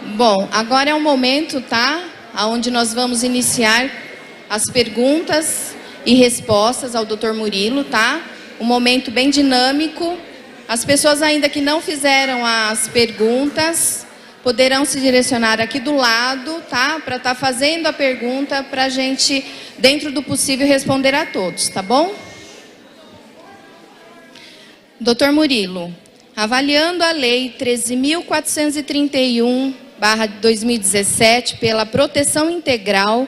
Bom, agora é o momento, tá? Onde nós vamos iniciar as perguntas e respostas ao Dr. Murilo, tá? Um momento bem dinâmico. As pessoas ainda que não fizeram as perguntas poderão se direcionar aqui do lado, tá? Para estar fazendo a pergunta para a gente, dentro do possível, responder a todos, tá bom? Dr. Murilo, avaliando a Lei 13.431/2017 pela proteção integral,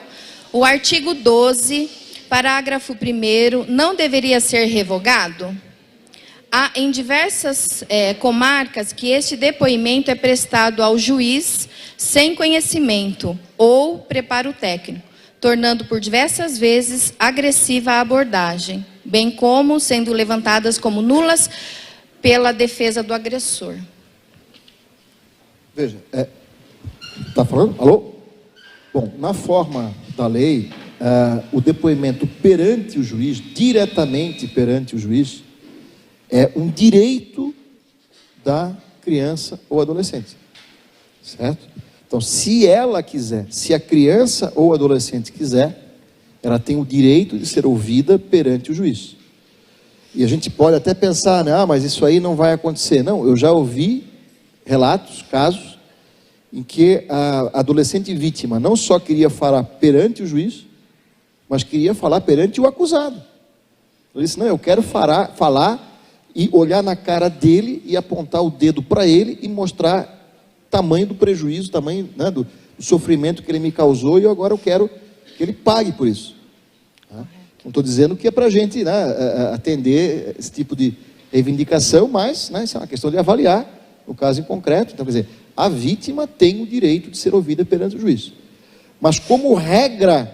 o artigo 12, parágrafo 1º, não deveria ser revogado? Há em diversas comarcas que este depoimento é prestado ao juiz sem conhecimento ou preparo técnico, tornando por diversas vezes agressiva a abordagem, bem como sendo levantadas como nulas pela defesa do agressor. Veja, está falando? Alô? Bom, na forma da lei, o depoimento perante o juiz, diretamente perante o juiz, é um direito da criança ou adolescente, certo? Então, se ela quiser, se a criança ou adolescente quiser, ela tem o direito de ser ouvida perante o juiz. E a gente pode até pensar, né, mas isso aí não vai acontecer. Não, eu já ouvi relatos, casos, em que a adolescente vítima não só queria falar perante o juiz, mas queria falar perante o acusado. Ele disse, não, eu quero falar e olhar na cara dele e apontar o dedo para ele e mostrar tamanho do prejuízo, tamanho, né, do sofrimento que ele me causou, e agora eu quero que ele pague por isso. Não estou dizendo que é para a gente, né, atender esse tipo de reivindicação, mas, né, isso é uma questão de avaliar o caso em concreto. Então, quer dizer, a vítima tem o direito de ser ouvida perante o juiz. Mas como regra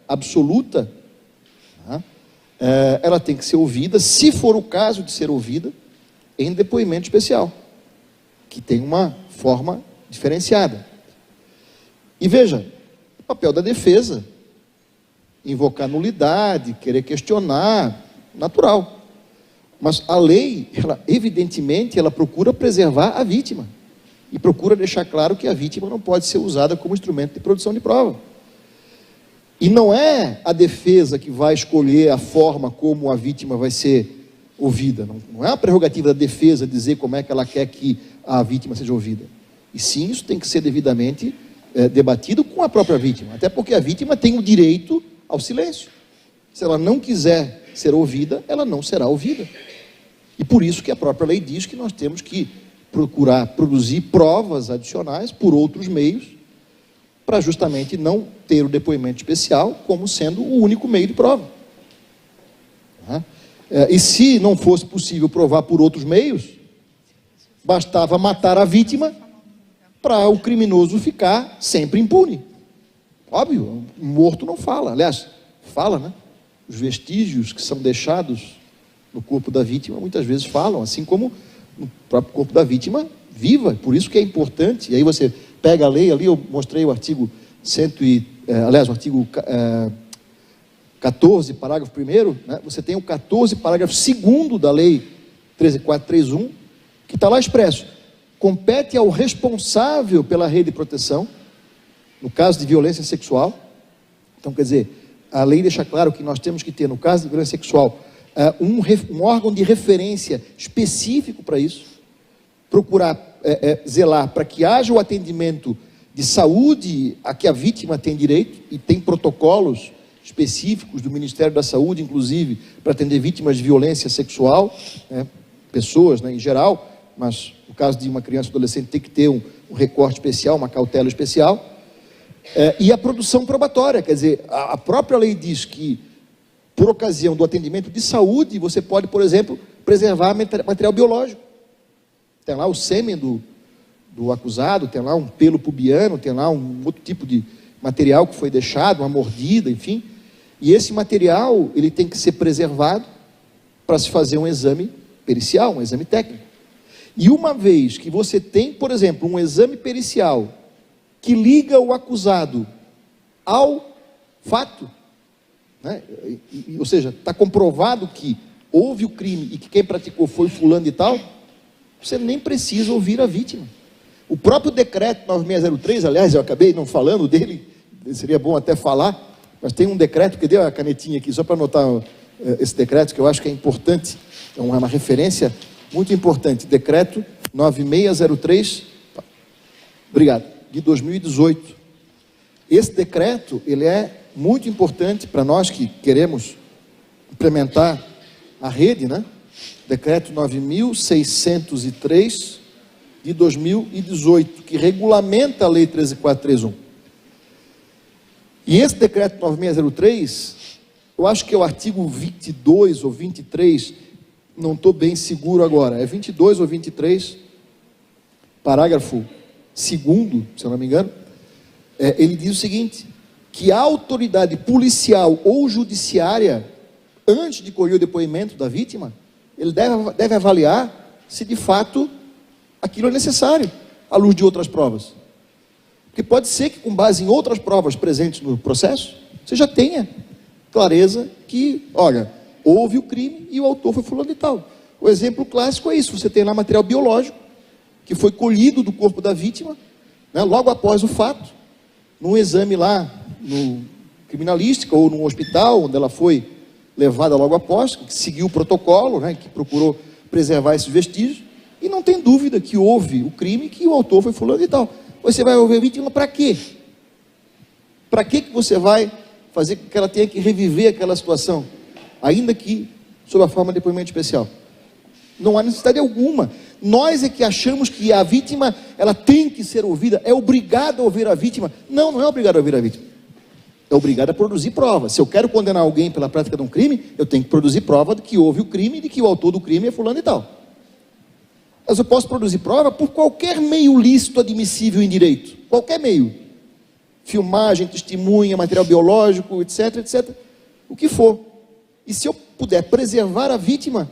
absoluta, né, ela tem que ser ouvida, se for o caso de ser ouvida, em depoimento especial, que tem uma forma diferenciada. E veja, o papel da defesa, invocar nulidade, querer questionar, natural. Mas a lei, evidentemente, ela procura preservar a vítima. E procura deixar claro que a vítima não pode ser usada como instrumento de produção de prova. E não é a defesa que vai escolher a forma como a vítima vai ser ouvida. Não é a prerrogativa da defesa dizer como é que ela quer que a vítima seja ouvida. E sim, isso tem que ser devidamente debatido com a própria vítima. Até porque a vítima tem o direito ao silêncio. Se ela não quiser ser ouvida, ela não será ouvida. E por isso que a própria lei diz que nós temos que procurar produzir provas adicionais por outros meios, para justamente não ter o depoimento especial como sendo o único meio de prova. E se não fosse possível provar por outros meios, bastava matar a vítima para o criminoso ficar sempre impune. Óbvio, o morto não fala. Aliás, fala, né? Os vestígios que são deixados no corpo da vítima muitas vezes falam, assim como no próprio corpo da vítima viva. Por isso que é importante. E aí você pega a lei ali, eu mostrei o artigo o artigo 14, parágrafo 1º, né? Você tem o 14, parágrafo 2º da lei 13.431, que está lá expresso. Compete ao responsável pela rede de proteção, no caso de violência sexual. Então, quer dizer, a lei deixa claro que nós temos que ter, no caso de violência sexual, um órgão de referência específico para isso, procurar zelar para que haja o atendimento de saúde a que a vítima tem direito, e tem protocolos específicos do Ministério da Saúde, inclusive, para atender vítimas de violência sexual, né, pessoas, né, em geral, mas no caso de uma criança ou adolescente tem que ter um recorte especial, uma cautela especial, e a produção probatória, quer dizer, a própria lei diz que, por ocasião do atendimento de saúde, você pode, por exemplo, preservar material biológico. Tem lá o sêmen do acusado, tem lá um pelo pubiano, tem lá um outro tipo de material que foi deixado, uma mordida, enfim. E esse material, ele tem que ser preservado para se fazer um exame pericial, um exame técnico. E uma vez que você tem, por exemplo, um exame pericial que liga o acusado ao fato, né? Ou seja, está comprovado que houve o crime e que quem praticou foi fulano e tal, você nem precisa ouvir a vítima. O próprio decreto 9603, aliás, eu acabei não falando dele, seria bom até falar, mas tem um decreto, que deu a canetinha aqui, só para anotar esse decreto, que eu acho que é importante, é uma referência muito importante, decreto 9603, obrigado, de 2018. Esse decreto, ele é muito importante para nós que queremos implementar a rede, né? Decreto 9603 de 2018, que regulamenta a Lei 13.431. E esse decreto 9603, eu acho que é o artigo 22 ou 23, não estou bem seguro agora, é 22 ou 23, parágrafo 2º, se eu não me engano, ele diz o seguinte, que a autoridade policial ou judiciária, antes de colher o depoimento da vítima, ele deve avaliar se de fato aquilo é necessário, à luz de outras provas. Porque pode ser que, com base em outras provas presentes no processo, você já tenha clareza que, olha, houve o crime e o autor foi fulano de tal. O exemplo clássico é isso, você tem lá material biológico, que foi colhido do corpo da vítima, né, logo após o fato, num exame lá, no criminalística ou num hospital, onde ela foi levada logo após, que seguiu o protocolo, né, que procurou preservar esses vestígios, e não tem dúvida que houve o crime, que o autor foi fulano e tal. Você vai ouvir a vítima para quê? Para que você vai fazer com que ela tenha que reviver aquela situação, ainda que sob a forma de depoimento especial? Não há necessidade alguma. Nós é que achamos que a vítima, ela tem que ser ouvida, é obrigada a ouvir a vítima. Não, não é obrigada a ouvir a vítima. É obrigada a produzir prova. Se eu quero condenar alguém pela prática de um crime, eu tenho que produzir prova de que houve o crime e de que o autor do crime é fulano e tal. Mas eu posso produzir prova por qualquer meio lícito admissível em direito. Qualquer meio. Filmagem, testemunha, material biológico, etc, etc. O que for. E se eu puder preservar a vítima,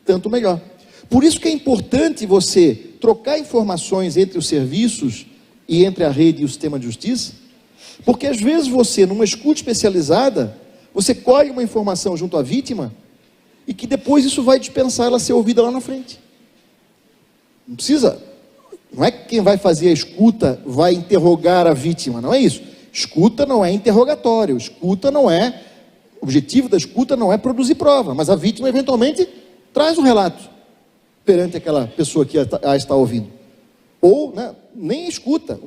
tanto melhor. Por isso que é importante você trocar informações entre os serviços e entre a rede e o sistema de justiça, porque às vezes você, numa escuta especializada, você colhe uma informação junto à vítima e que depois isso vai dispensar ela ser ouvida lá na frente. Não precisa, não é que quem vai fazer a escuta vai interrogar a vítima, não é isso. Escuta não é interrogatório, escuta não é, o objetivo da escuta não é produzir prova, mas a vítima eventualmente traz um relato perante aquela pessoa que a está ouvindo. Ou, né, nem escuta,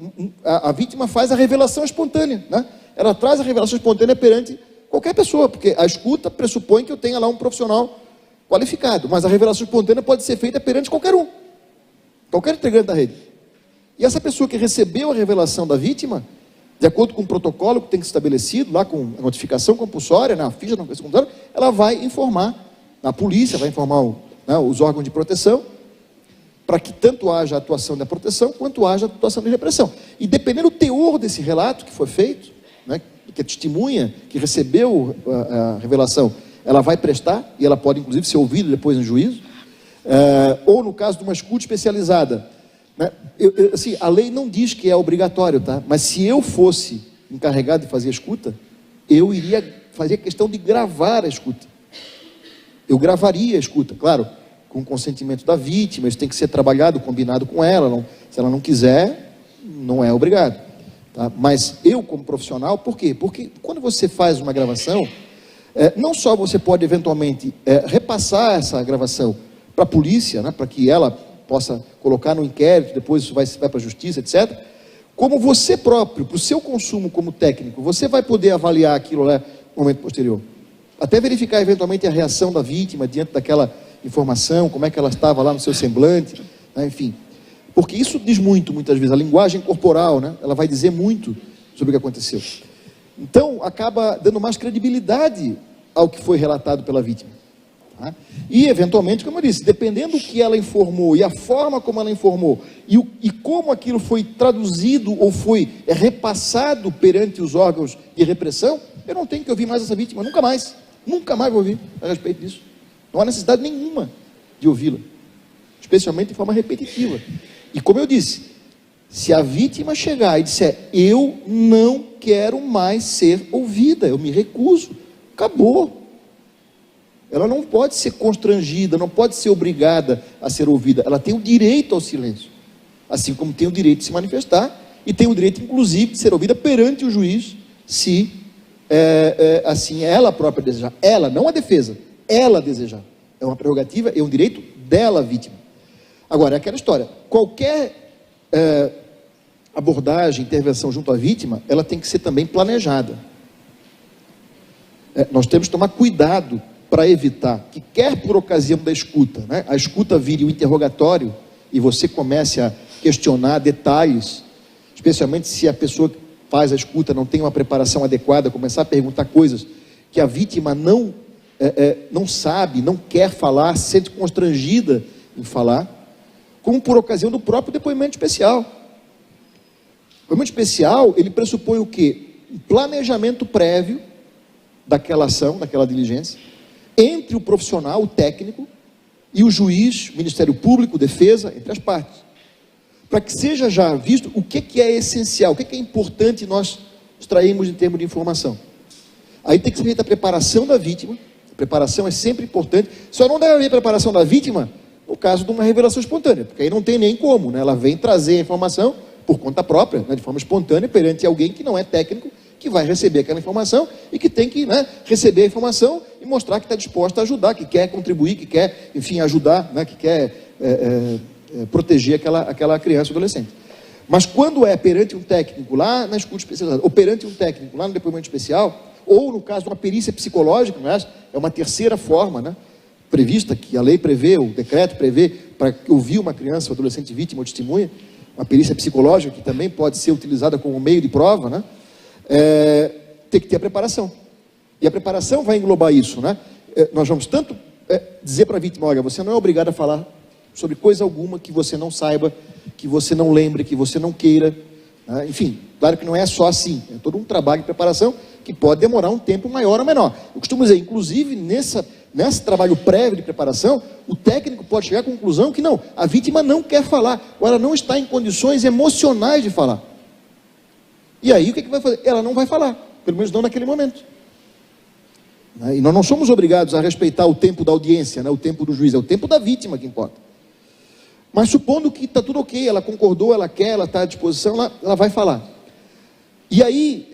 a vítima faz a revelação espontânea, né? Ela traz a revelação espontânea perante qualquer pessoa, porque a escuta pressupõe que eu tenha lá um profissional qualificado, mas a revelação espontânea pode ser feita perante qualquer um, qualquer integrante da rede. E essa pessoa que recebeu a revelação da vítima, de acordo com o protocolo que tem que ser estabelecido, lá com a notificação compulsória, na ficha da notificação compulsória, ela vai informar a polícia, vai informar os órgãos de proteção, para que tanto haja a atuação da proteção, quanto haja a atuação de repressão. E dependendo do teor desse relato que foi feito, né, que a testemunha que recebeu a revelação, ela vai prestar, e ela pode inclusive ser ouvida depois em juízo, ou no caso de uma escuta especializada, né, assim, a lei não diz que é obrigatório, tá? Mas se eu fosse encarregado de fazer a escuta, eu iria fazer questão de gravar a escuta. Eu gravaria a escuta, claro, com o consentimento da vítima, isso tem que ser trabalhado, combinado com ela, não, se ela não quiser, não é obrigado, tá? Mas eu como profissional, por quê? Porque quando você faz uma gravação, não só você pode eventualmente repassar essa gravação para a polícia, né, para que ela possa colocar no inquérito, depois isso vai para a justiça, etc., como você próprio, para o seu consumo como técnico, você vai poder avaliar aquilo lá no momento posterior, até verificar eventualmente a reação da vítima diante daquela informação, como é que ela estava lá no seu semblante, né, enfim, porque isso diz muito, muitas vezes, a linguagem corporal, né, ela vai dizer muito sobre o que aconteceu. Então, acaba dando mais credibilidade ao que foi relatado pela vítima. Tá? E, eventualmente, como eu disse, dependendo do que ela informou e a forma como ela informou e como aquilo foi traduzido ou foi repassado perante os órgãos de repressão, eu não tenho que ouvir mais essa vítima, nunca mais vou ouvir a respeito disso. Não há necessidade nenhuma de ouvi-la, especialmente de forma repetitiva. E como eu disse, se a vítima chegar e disser, eu não quero mais ser ouvida, eu me recuso, acabou. Ela não pode ser constrangida, não pode ser obrigada a ser ouvida, ela tem o direito ao silêncio. assim como tem o direito de se manifestar e tem o direito, inclusive, de ser ouvida perante o juiz, se assim ela própria desejar. Ela, não a defesa, ela desejar. É uma prerrogativa, é um direito dela, a vítima. Agora, é aquela história, qualquer abordagem, intervenção junto à vítima, ela tem que ser também planejada. Nós temos que tomar cuidado para evitar que, quer por ocasião da escuta, né, a escuta vire um interrogatório e você comece a questionar detalhes, especialmente se a pessoa que faz a escuta não tem uma preparação adequada, começar a perguntar coisas que a vítima não sabe, não quer falar, se sente constrangida em falar, como por ocasião do próprio depoimento especial. O depoimento especial, ele pressupõe o quê? Um planejamento prévio daquela ação, daquela diligência, entre o profissional, o técnico, e o juiz, o Ministério Público, defesa, entre as partes, para que seja já visto o que é essencial, o que é importante nós extrairmos em termos de informação. Aí tem que ser feita a preparação da vítima. A preparação é sempre importante. Só não deve haver preparação da vítima no caso de uma revelação espontânea, porque aí não tem nem como, né? Ela vem trazer a informação por conta própria, né, de forma espontânea, perante alguém que não é técnico, que vai receber aquela informação e que tem que, né, receber a informação e mostrar que está disposta a ajudar, que quer contribuir, que quer, enfim, ajudar, né, que quer proteger aquela criança ou adolescente. Mas quando é perante um técnico lá na escuta especializada, ou perante um técnico lá no depoimento especial, ou no caso de uma perícia psicológica, é uma terceira forma, né, prevista, que a lei prevê, o decreto prevê, para ouvir uma criança ou adolescente vítima ou testemunha, uma perícia psicológica que também pode ser utilizada como meio de prova, né, tem que ter a preparação. E a preparação vai englobar isso, né? Nós vamos tanto dizer para a vítima, olha, você não é obrigado a falar sobre coisa alguma que você não saiba, que você não lembre, que você não queira, né? Enfim, claro que não é só assim, é todo um trabalho de preparação que pode demorar um tempo maior ou menor. Eu costumo dizer, inclusive, nesse trabalho prévio de preparação, o técnico pode chegar à conclusão que não, a vítima não quer falar, ou ela não está em condições emocionais de falar. E aí o que vai fazer? Ela não vai falar, pelo menos não naquele momento. E nós não somos obrigados a respeitar o tempo da audiência, né, o tempo do juiz, é o tempo da vítima que importa. Mas supondo que está tudo ok, ela concordou, ela quer, ela está à disposição, ela vai falar. E aí,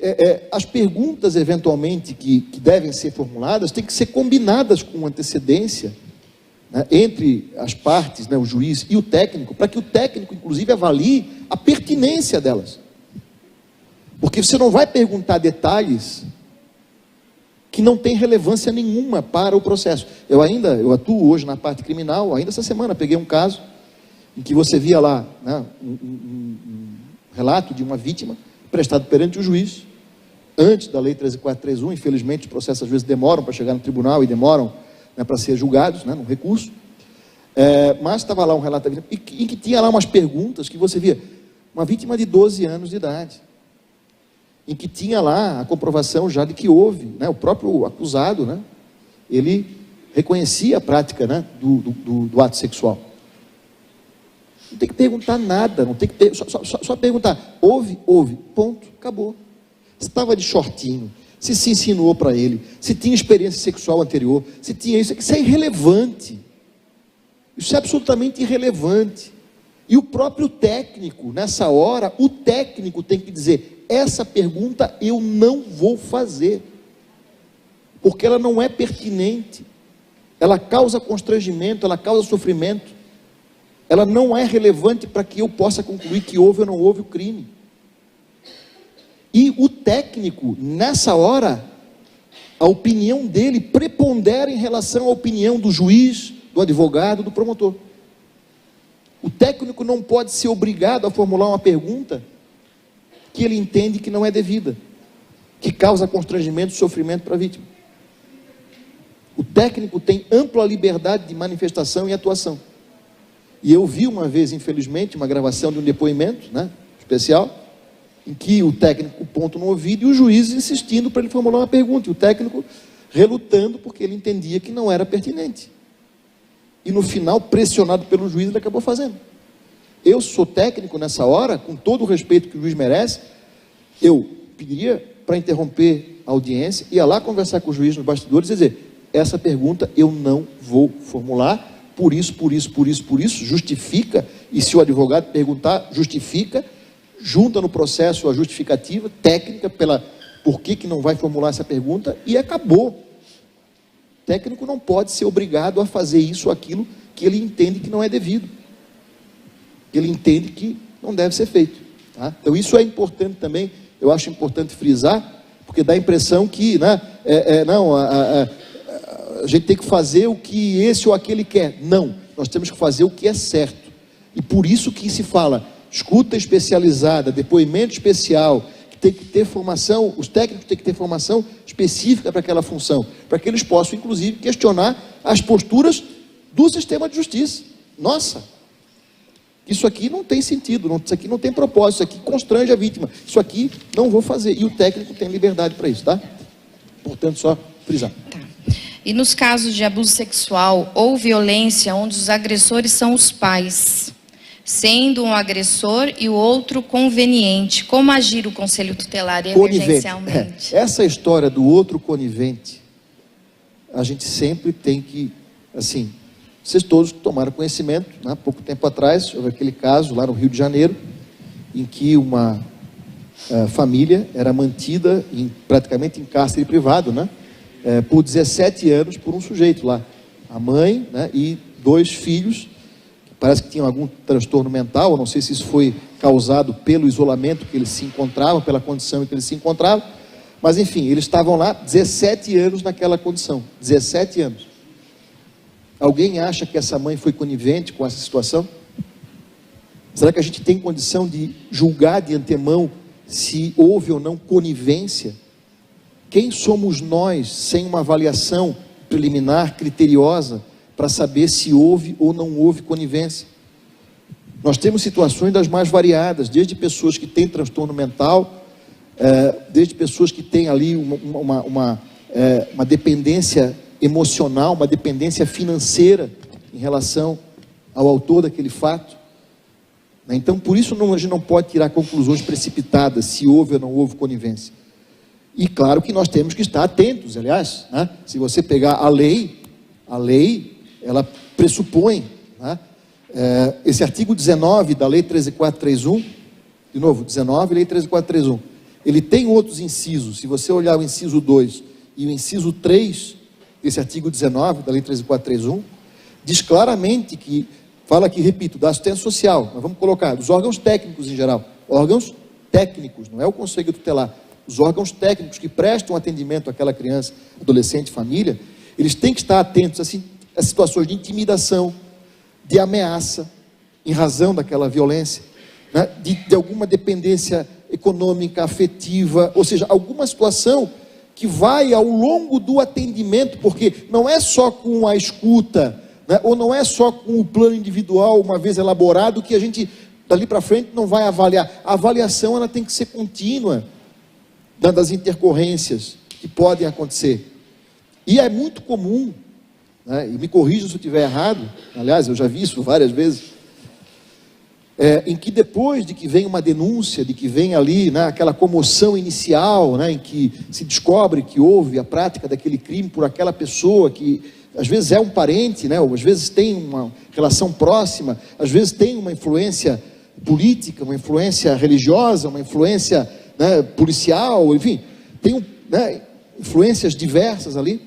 as perguntas eventualmente que devem ser formuladas, têm que ser combinadas com antecedência, né, entre as partes, né, o juiz e o técnico, para que o técnico, inclusive, avalie a pertinência delas. Porque você não vai perguntar detalhes que não têm relevância nenhuma para o processo. Eu atuo hoje na parte criminal, ainda essa semana peguei um caso em que você via lá, né, um relato de uma vítima prestado perante o juiz, antes da lei 13431, infelizmente os processos às vezes demoram para chegar no tribunal e demoram, né, para ser julgados, né, no recurso, mas estava lá um relato da vítima, em que tinha lá umas perguntas que você via, uma vítima de 12 anos de idade, em que tinha lá a comprovação já de que houve, né, o próprio acusado, né, ele reconhecia a prática, né, do ato sexual. Não tem que perguntar nada, não tem que só perguntar, houve, ponto, acabou. Se estava de shortinho, se insinuou para ele, se tinha experiência sexual anterior, se tinha isso é irrelevante. Isso é absolutamente irrelevante. E o próprio técnico, nessa hora, o técnico tem que dizer, essa pergunta eu não vou fazer, porque ela não é pertinente, ela causa constrangimento, ela causa sofrimento, ela não é relevante para que eu possa concluir que houve ou não houve o crime. E o técnico, nessa hora, a opinião dele prepondera em relação à opinião do juiz, do advogado, do promotor. O técnico não pode ser obrigado a formular uma pergunta que ele entende que não é devida, que causa constrangimento e sofrimento para a vítima. O técnico tem ampla liberdade de manifestação e atuação. E eu vi uma vez, infelizmente, uma gravação de um depoimento, né, especial, em que o técnico ponto no ouvido e o juiz insistindo para ele formular uma pergunta, e o técnico relutando porque ele entendia que não era pertinente. E no final, pressionado pelo juiz, ele acabou fazendo. Eu sou técnico nessa hora, com todo o respeito que o juiz merece, eu pediria para interromper a audiência, ia lá conversar com o juiz nos bastidores e dizer, essa pergunta eu não vou formular, por isso, justifica E se o advogado perguntar, justifica, junta no processo a justificativa técnica por que não vai formular essa pergunta e acabou. O técnico não pode ser obrigado a fazer isso ou aquilo que ele entende que não é devido, que ele entende que não deve ser feito. Tá? Então isso é importante também, eu acho importante frisar, porque dá a impressão que a gente tem que fazer o que esse ou aquele quer. Não, nós temos que fazer o que é certo. E por isso que se fala escuta especializada, depoimento especial, que tem que ter formação, os técnicos têm que ter formação específica para aquela função, para que eles possam, inclusive, questionar as posturas do sistema de justiça. Nossa, isso aqui não tem sentido, isso aqui não tem propósito, isso aqui constrange a vítima, isso aqui não vou fazer. E o técnico tem liberdade para isso, tá? Portanto, só frisar. Tá. E nos casos de abuso sexual ou violência, onde os agressores são os pais, sendo um agressor e o outro conveniente, como agir o Conselho Tutelar emergencialmente? Essa história do outro conivente, a gente sempre tem que, assim, vocês todos tomaram conhecimento, né? Pouco tempo atrás, houve aquele caso lá no Rio de Janeiro, em que uma família era mantida praticamente em cárcere privado, né? Por 17 anos por um sujeito lá. A mãe, né, e 2 filhos, que parece que tinham algum transtorno mental, eu não sei se isso foi causado pelo isolamento que eles se encontravam, pela condição em que eles se encontravam, mas enfim, eles estavam lá 17 anos naquela condição, 17 anos. Alguém acha que essa mãe foi conivente com essa situação? Será que a gente tem condição de julgar de antemão se houve ou não conivência? Quem somos nós, sem uma avaliação preliminar, criteriosa, para saber se houve ou não houve conivência? Nós temos situações das mais variadas, desde pessoas que têm transtorno mental, desde pessoas que têm ali uma dependência emocional, uma dependência financeira em relação ao autor daquele fato. Então, por isso a gente não pode tirar conclusões precipitadas se houve ou não houve conivência. E claro que nós temos que estar atentos, aliás, né? Se você pegar a lei, ela pressupõe, né? Esse artigo 19 da Lei 13.431, de novo, 19, Lei 13.431, ele tem outros incisos. Se você olhar o inciso 2 e o inciso 3 desse artigo 19 da Lei 13.431, diz claramente que, fala aqui, repito, da assistência social, mas vamos colocar, dos órgãos técnicos em geral, órgãos técnicos, não é o Conselho Tutelar, os órgãos técnicos que prestam atendimento àquela criança, adolescente, família, eles têm que estar atentos assim, a situações de intimidação, de ameaça, em razão daquela violência, né? de alguma dependência econômica, afetiva, ou seja, alguma situação que vai ao longo do atendimento, porque não é só com a escuta, né? Ou não é só com o plano individual, uma vez elaborado, que a gente, dali para frente, não vai avaliar. A avaliação ela tem que ser contínua, das intercorrências que podem acontecer. E é muito comum, né, e me corrija se eu estiver errado, aliás, eu já vi isso várias vezes, em que depois de que vem uma denúncia, de que vem ali, né, aquela comoção inicial, né, em que se descobre que houve a prática daquele crime por aquela pessoa que às vezes é um parente, né, ou às vezes tem uma relação próxima, às vezes tem uma influência política, uma influência religiosa, uma influência, né, policial, enfim, tem né, influências diversas ali.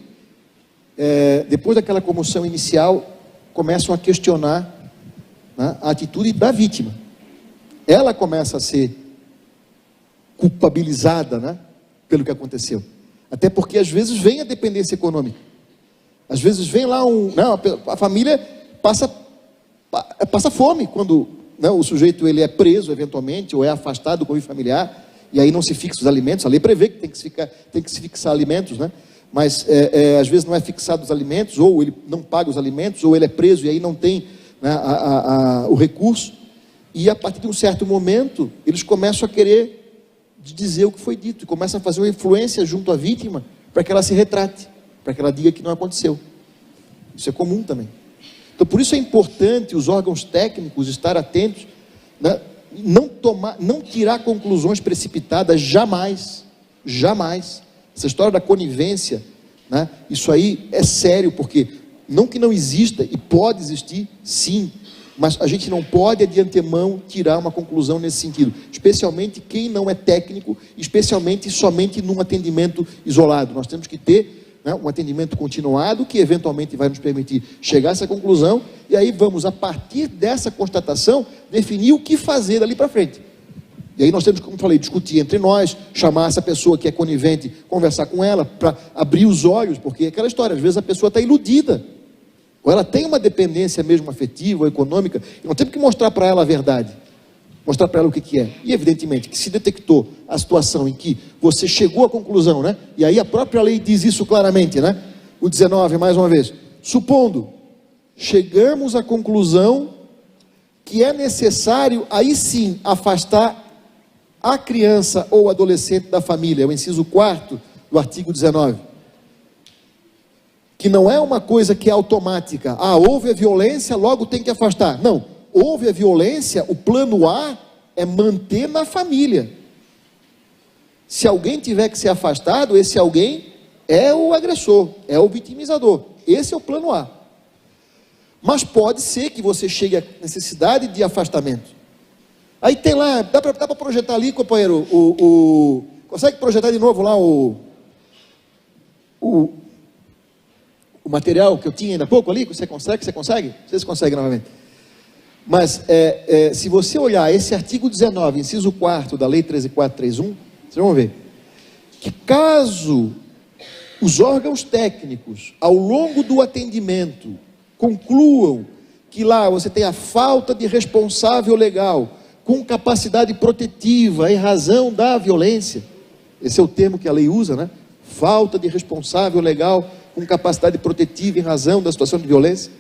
Depois daquela comoção inicial, começam a questionar, né, a atitude da vítima. Ela começa a ser culpabilizada, né, pelo que aconteceu. Até porque às vezes vem a dependência econômica. Às vezes vem lá a família passa fome quando, né, o sujeito ele é preso eventualmente ou é afastado do convívio familiar. E aí não se fixa os alimentos, a lei prevê que tem que se fixar alimentos, né? Mas às vezes não é fixado os alimentos, ou ele não paga os alimentos, ou ele é preso e aí não tem, né, o recurso. E a partir de um certo momento, eles começam a querer dizer o que foi dito, e começam a fazer uma influência junto à vítima, para que ela se retrate, para que ela diga que não aconteceu. Isso é comum também. Então por isso é importante os órgãos técnicos estar atentos, né? Não tirar conclusões precipitadas, jamais. Essa história da conivência, né, isso aí é sério, porque não que não exista, e pode existir sim, Mas a gente não pode, de antemão, tirar uma conclusão nesse sentido. Especialmente quem não é técnico, especialmente somente num atendimento isolado. Nós temos que ter, né, um atendimento continuado, que eventualmente vai nos permitir chegar a essa conclusão, e aí vamos, a partir dessa constatação, definir o que fazer dali para frente. E aí nós temos, como falei, discutir entre nós, chamar essa pessoa que é conivente, conversar com ela, para abrir os olhos, porque é aquela história, às vezes a pessoa está iludida, ou ela tem uma dependência mesmo afetiva ou econômica, e nós temos que mostrar para ela a verdade, mostrar para ela o que é. E evidentemente que se detectou a situação em que você chegou à conclusão, né? E aí a própria lei diz isso claramente, né? O 19, mais uma vez, supondo, chegamos à conclusão que é necessário, aí sim, afastar a criança ou adolescente da família, é o inciso 4º do artigo 19. Que não é uma coisa que é automática. Ah, houve a violência, logo tem que afastar. Não, houve a violência, o plano A é manter na família. Se alguém tiver que ser afastado, esse alguém é o agressor, é o vitimizador. Esse é o plano A. Mas pode ser que você chegue à necessidade de afastamento. Aí tem lá, dá para projetar ali, companheiro, consegue projetar de novo lá o material que eu tinha ainda há pouco ali, que você consegue? Não sei se consegue novamente. Mas, se você olhar esse artigo 19, inciso 4º da Lei 13.431, vocês vão ver que caso os órgãos técnicos, ao longo do atendimento, concluam que lá você tem a falta de responsável legal, com capacidade protetiva em razão da violência, esse é o termo que a lei usa, né? Falta de responsável legal com capacidade protetiva em razão da situação de violência,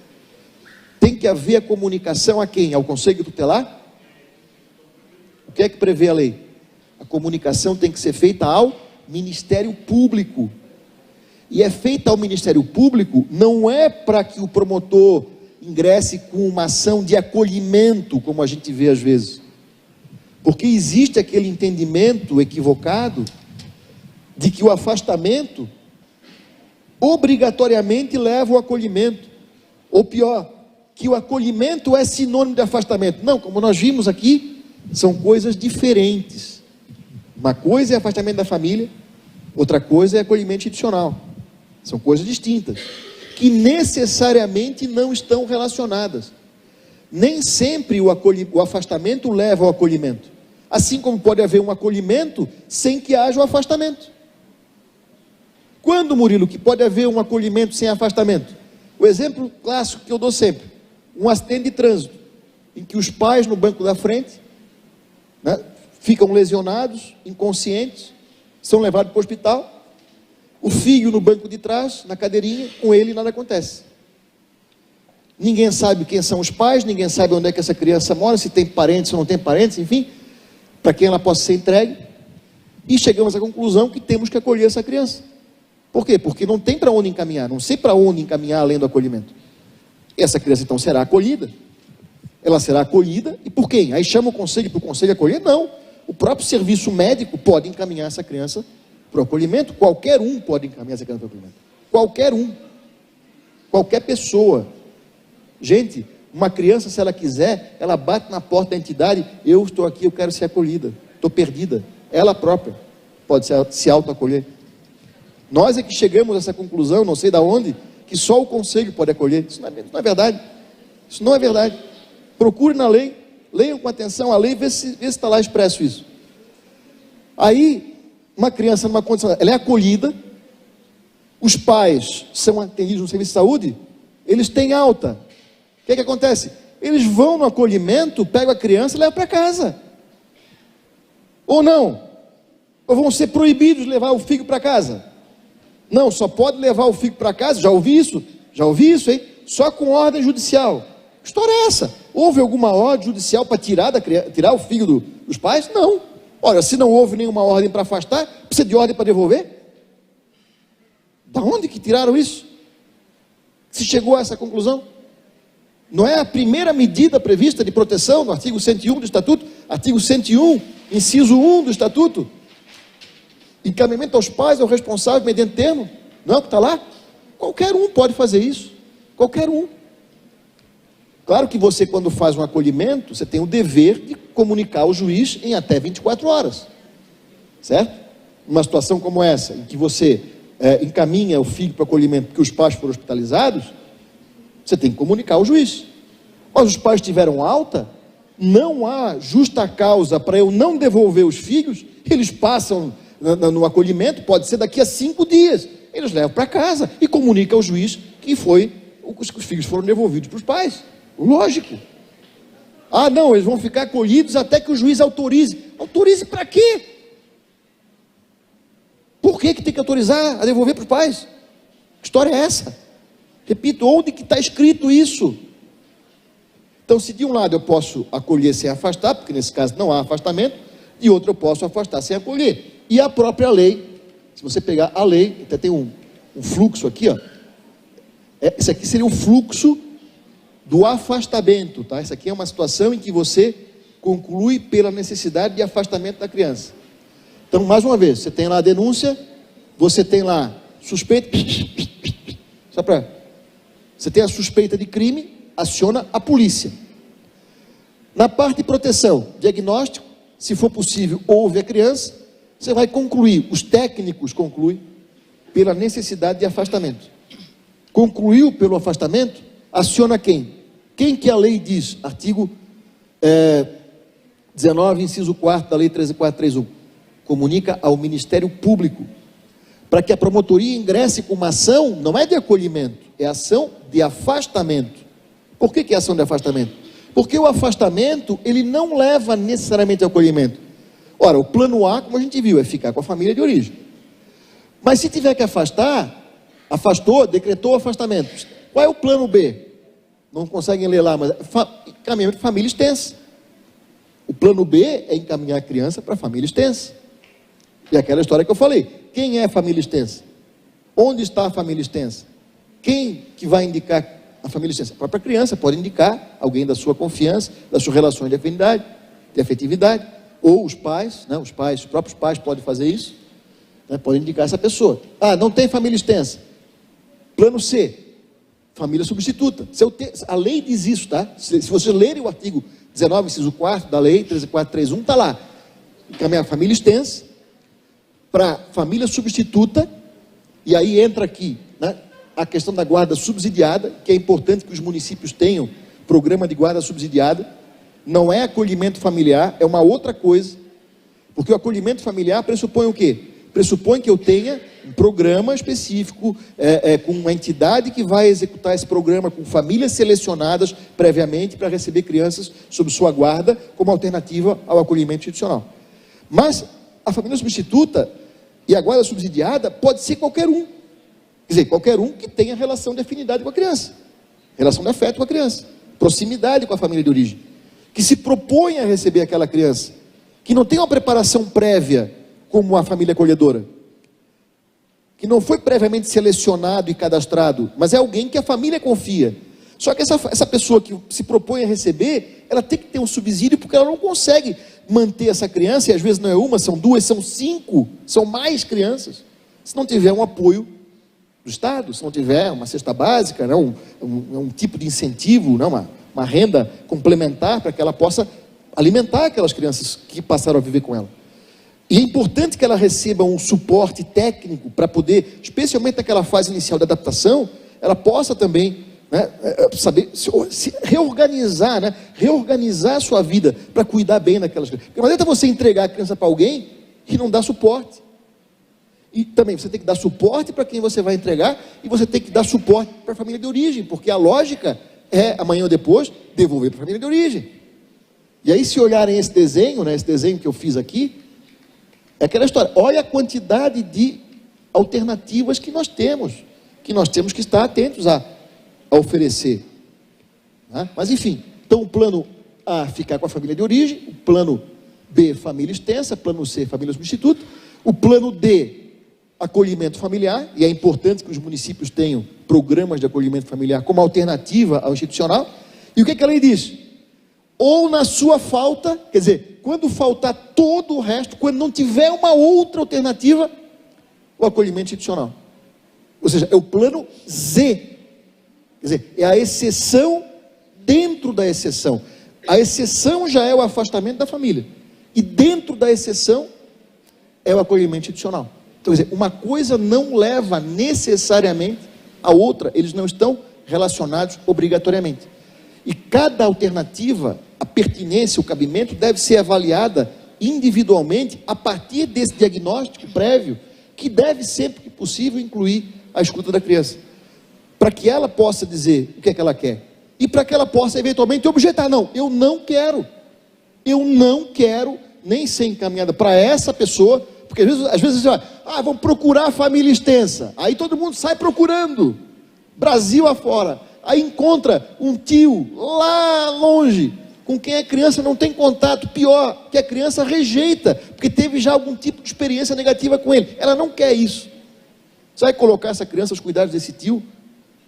tem que haver a comunicação a quem? Ao Conselho Tutelar? O que é que prevê a lei? A comunicação tem que ser feita ao Ministério Público, e é feita ao Ministério Público, não é para que o promotor ingresse com uma ação de acolhimento, como a gente vê às vezes, porque existe aquele entendimento equivocado, de que o afastamento obrigatoriamente leva ao acolhimento, ou pior, que o acolhimento é sinônimo de afastamento. Não, como nós vimos aqui, são coisas diferentes. Uma coisa é afastamento da família, outra coisa é acolhimento institucional. São coisas distintas, que necessariamente não estão relacionadas. Nem sempre o afastamento leva ao acolhimento, assim como pode haver um acolhimento sem que haja o afastamento. Quando, Murilo, que pode haver um acolhimento sem afastamento? O exemplo clássico que eu dou sempre, um acidente de trânsito, em que os pais no banco da frente, né, ficam lesionados, inconscientes, são levados para o hospital, o filho no banco de trás, na cadeirinha, com ele nada acontece. Ninguém sabe quem são os pais, ninguém sabe onde é que essa criança mora, se tem parentes ou não tem parentes, enfim, para quem ela possa ser entregue, e chegamos à conclusão que temos que acolher essa criança. Por quê? Porque não tem para onde encaminhar, não sei para onde encaminhar além do acolhimento. Essa criança então será acolhida, ela será acolhida, e por quem? Aí chama o conselho para o conselho acolher? Não, o próprio serviço médico pode encaminhar essa criança para o acolhimento, qualquer um pode encaminhar essa criança para o acolhimento, qualquer um, qualquer pessoa. Gente, uma criança, se ela quiser, ela bate na porta da entidade, eu estou aqui, eu quero ser acolhida, estou perdida, ela própria pode se auto-acolher. Nós é que chegamos a essa conclusão, não sei de onde, que só o conselho pode acolher. Isso não é verdade, isso não é verdade. Procure na lei, leiam com atenção a lei, vê se está lá expresso isso. Aí, uma criança numa condição, ela é acolhida, os pais são atendidos no serviço de saúde, eles têm alta. O que é que acontece? Eles vão no acolhimento, pegam a criança e levam para casa. Ou não? Ou vão ser proibidos de levar o filho para casa? Não, só pode levar o filho para casa, já ouvi isso, hein? Só com ordem judicial. Que história é essa? Houve alguma ordem judicial para tirar o filho dos pais? Não. Ora, se não houve nenhuma ordem para afastar, precisa de ordem para devolver? Da onde que tiraram isso? Se chegou a essa conclusão? Não é a primeira medida prevista de proteção no artigo 101 do Estatuto? Artigo 101, inciso 1 do Estatuto? Encaminhamento aos pais, ao responsável, mediante termo? Não é o que está lá? Qualquer um pode fazer isso. Qualquer um. Claro que você, quando faz um acolhimento, você tem o dever de comunicar ao juiz em até 24 horas, certo? Uma situação como essa, em que você encaminha o filho para o acolhimento porque os pais foram hospitalizados, você tem que comunicar ao juiz. Mas os pais tiveram alta, não há justa causa para eu não devolver os filhos, eles passam no acolhimento, pode ser daqui a 5 dias, eles levam para casa e comunicam ao juiz que os filhos foram devolvidos para os pais. Lógico. Ah, não, eles vão ficar acolhidos até que o juiz autorize. Autorize para quê? Por que tem que autorizar a devolver para os pais? Que história é essa? Repito, onde que está escrito isso? Então, se de um lado eu posso acolher sem afastar, porque nesse caso não há afastamento, de outro eu posso afastar sem acolher. E a própria lei, se você pegar a lei, até tem um fluxo aqui, ó. Esse aqui seria o fluxo do afastamento, tá? Essa aqui é uma situação em que você conclui pela necessidade de afastamento da criança. Então, mais uma vez, você tem lá a denúncia, você tem lá suspeita, você tem a suspeita de crime, aciona a polícia. Na parte de proteção, diagnóstico, se for possível, ouve a criança, você vai concluir, os técnicos concluem, pela necessidade de afastamento. Concluiu pelo afastamento, aciona quem? Quem que a lei diz? Artigo 19, inciso 4 da lei 13.431. Comunica ao Ministério Público, para que a promotoria ingresse com uma ação, não é de acolhimento, é ação de afastamento. Por que é ação de afastamento? Porque o afastamento, ele não leva necessariamente ao acolhimento. Ora, o plano A, como a gente viu, é ficar com a família de origem. Mas se tiver que afastar, afastou, decretou o afastamento. Qual é o plano B? Não conseguem ler lá, mas encaminhamento de família extensa. O plano B é encaminhar a criança para a família extensa. E aquela história que eu falei, quem é a família extensa? Onde está a família extensa? Quem que vai indicar a família extensa? A própria criança pode indicar alguém da sua confiança, das suas relações de afinidade, de afetividade, ou os pais, né? Os próprios pais podem fazer isso, né? Podem indicar essa pessoa. Ah, não tem família extensa. Plano C, família substituta. A lei diz isso, tá? Se vocês lerem o artigo 19, inciso 4 da lei 13.431, está lá. Encaminhar a família extensa para família substituta, e aí entra aqui, né, a questão da guarda subsidiada, que é importante que os municípios tenham programa de guarda subsidiada. Não é acolhimento familiar, é uma outra coisa, porque o acolhimento familiar pressupõe o quê? Pressupõe que eu tenha um programa específico, com uma entidade que vai executar esse programa, com famílias selecionadas previamente para receber crianças sob sua guarda, como alternativa ao acolhimento institucional. Mas a família substituta e a guarda subsidiada pode ser qualquer um. Quer dizer, qualquer um que tenha relação de afinidade com a criança, relação de afeto com a criança, proximidade com a família de origem, que se propõe a receber aquela criança, que não tem uma preparação prévia como a família acolhedora, que não foi previamente selecionado e cadastrado, mas é alguém que a família confia. Só que essa pessoa que se propõe a receber, ela tem que ter um subsídio, porque ela não consegue manter essa criança, e às vezes não é uma, são duas, são 5, são mais crianças, se não tiver um apoio do Estado, se não tiver uma cesta básica, né, um tipo de incentivo, né, uma renda complementar para que ela possa alimentar aquelas crianças que passaram a viver com ela. E é importante que ela receba um suporte técnico para poder, especialmente naquela fase inicial da adaptação, ela possa também, né, saber se reorganizar, né, reorganizar a sua vida para cuidar bem daquelas crianças. Porque não adianta você entregar a criança para alguém que não dá suporte. E também você tem que dar suporte para quem você vai entregar, e você tem que dar suporte para a família de origem, porque a lógica é, amanhã ou depois, devolver para a família de origem. E aí, se olharem esse desenho, né, esse desenho que eu fiz aqui, é aquela história, olha a quantidade de alternativas que nós temos que estar atentos a oferecer. Né? Mas enfim, então o plano A, ficar com a família de origem, o plano B, família extensa, plano C, família substituta, o plano D, acolhimento familiar, e é importante que os municípios tenham programas de acolhimento familiar como alternativa ao institucional. E o que a lei diz? Ou na sua falta, quer dizer, quando faltar todo o resto, quando não tiver uma outra alternativa, o acolhimento institucional. Ou seja, é o plano Z. Quer dizer, é a exceção dentro da exceção. A exceção já é o afastamento da família. E dentro da exceção é o acolhimento institucional. Então, quer dizer, uma coisa não leva necessariamente a outra. Eles não estão relacionados obrigatoriamente. E cada alternativa, a pertinência, o cabimento, deve ser avaliada individualmente a partir desse diagnóstico prévio, que deve sempre que possível incluir a escuta da criança, para que ela possa dizer o que é que ela quer, e para que ela possa eventualmente objetar: não, eu não quero nem ser encaminhada para essa pessoa, porque às vezes você vai, vamos procurar a família extensa, aí todo mundo sai procurando, Brasil afora, aí encontra um tio lá longe, com quem a criança não tem contato, pior, que a criança rejeita, porque teve já algum tipo de experiência negativa com ele, ela não quer isso. Você vai colocar essa criança aos cuidados desse tio,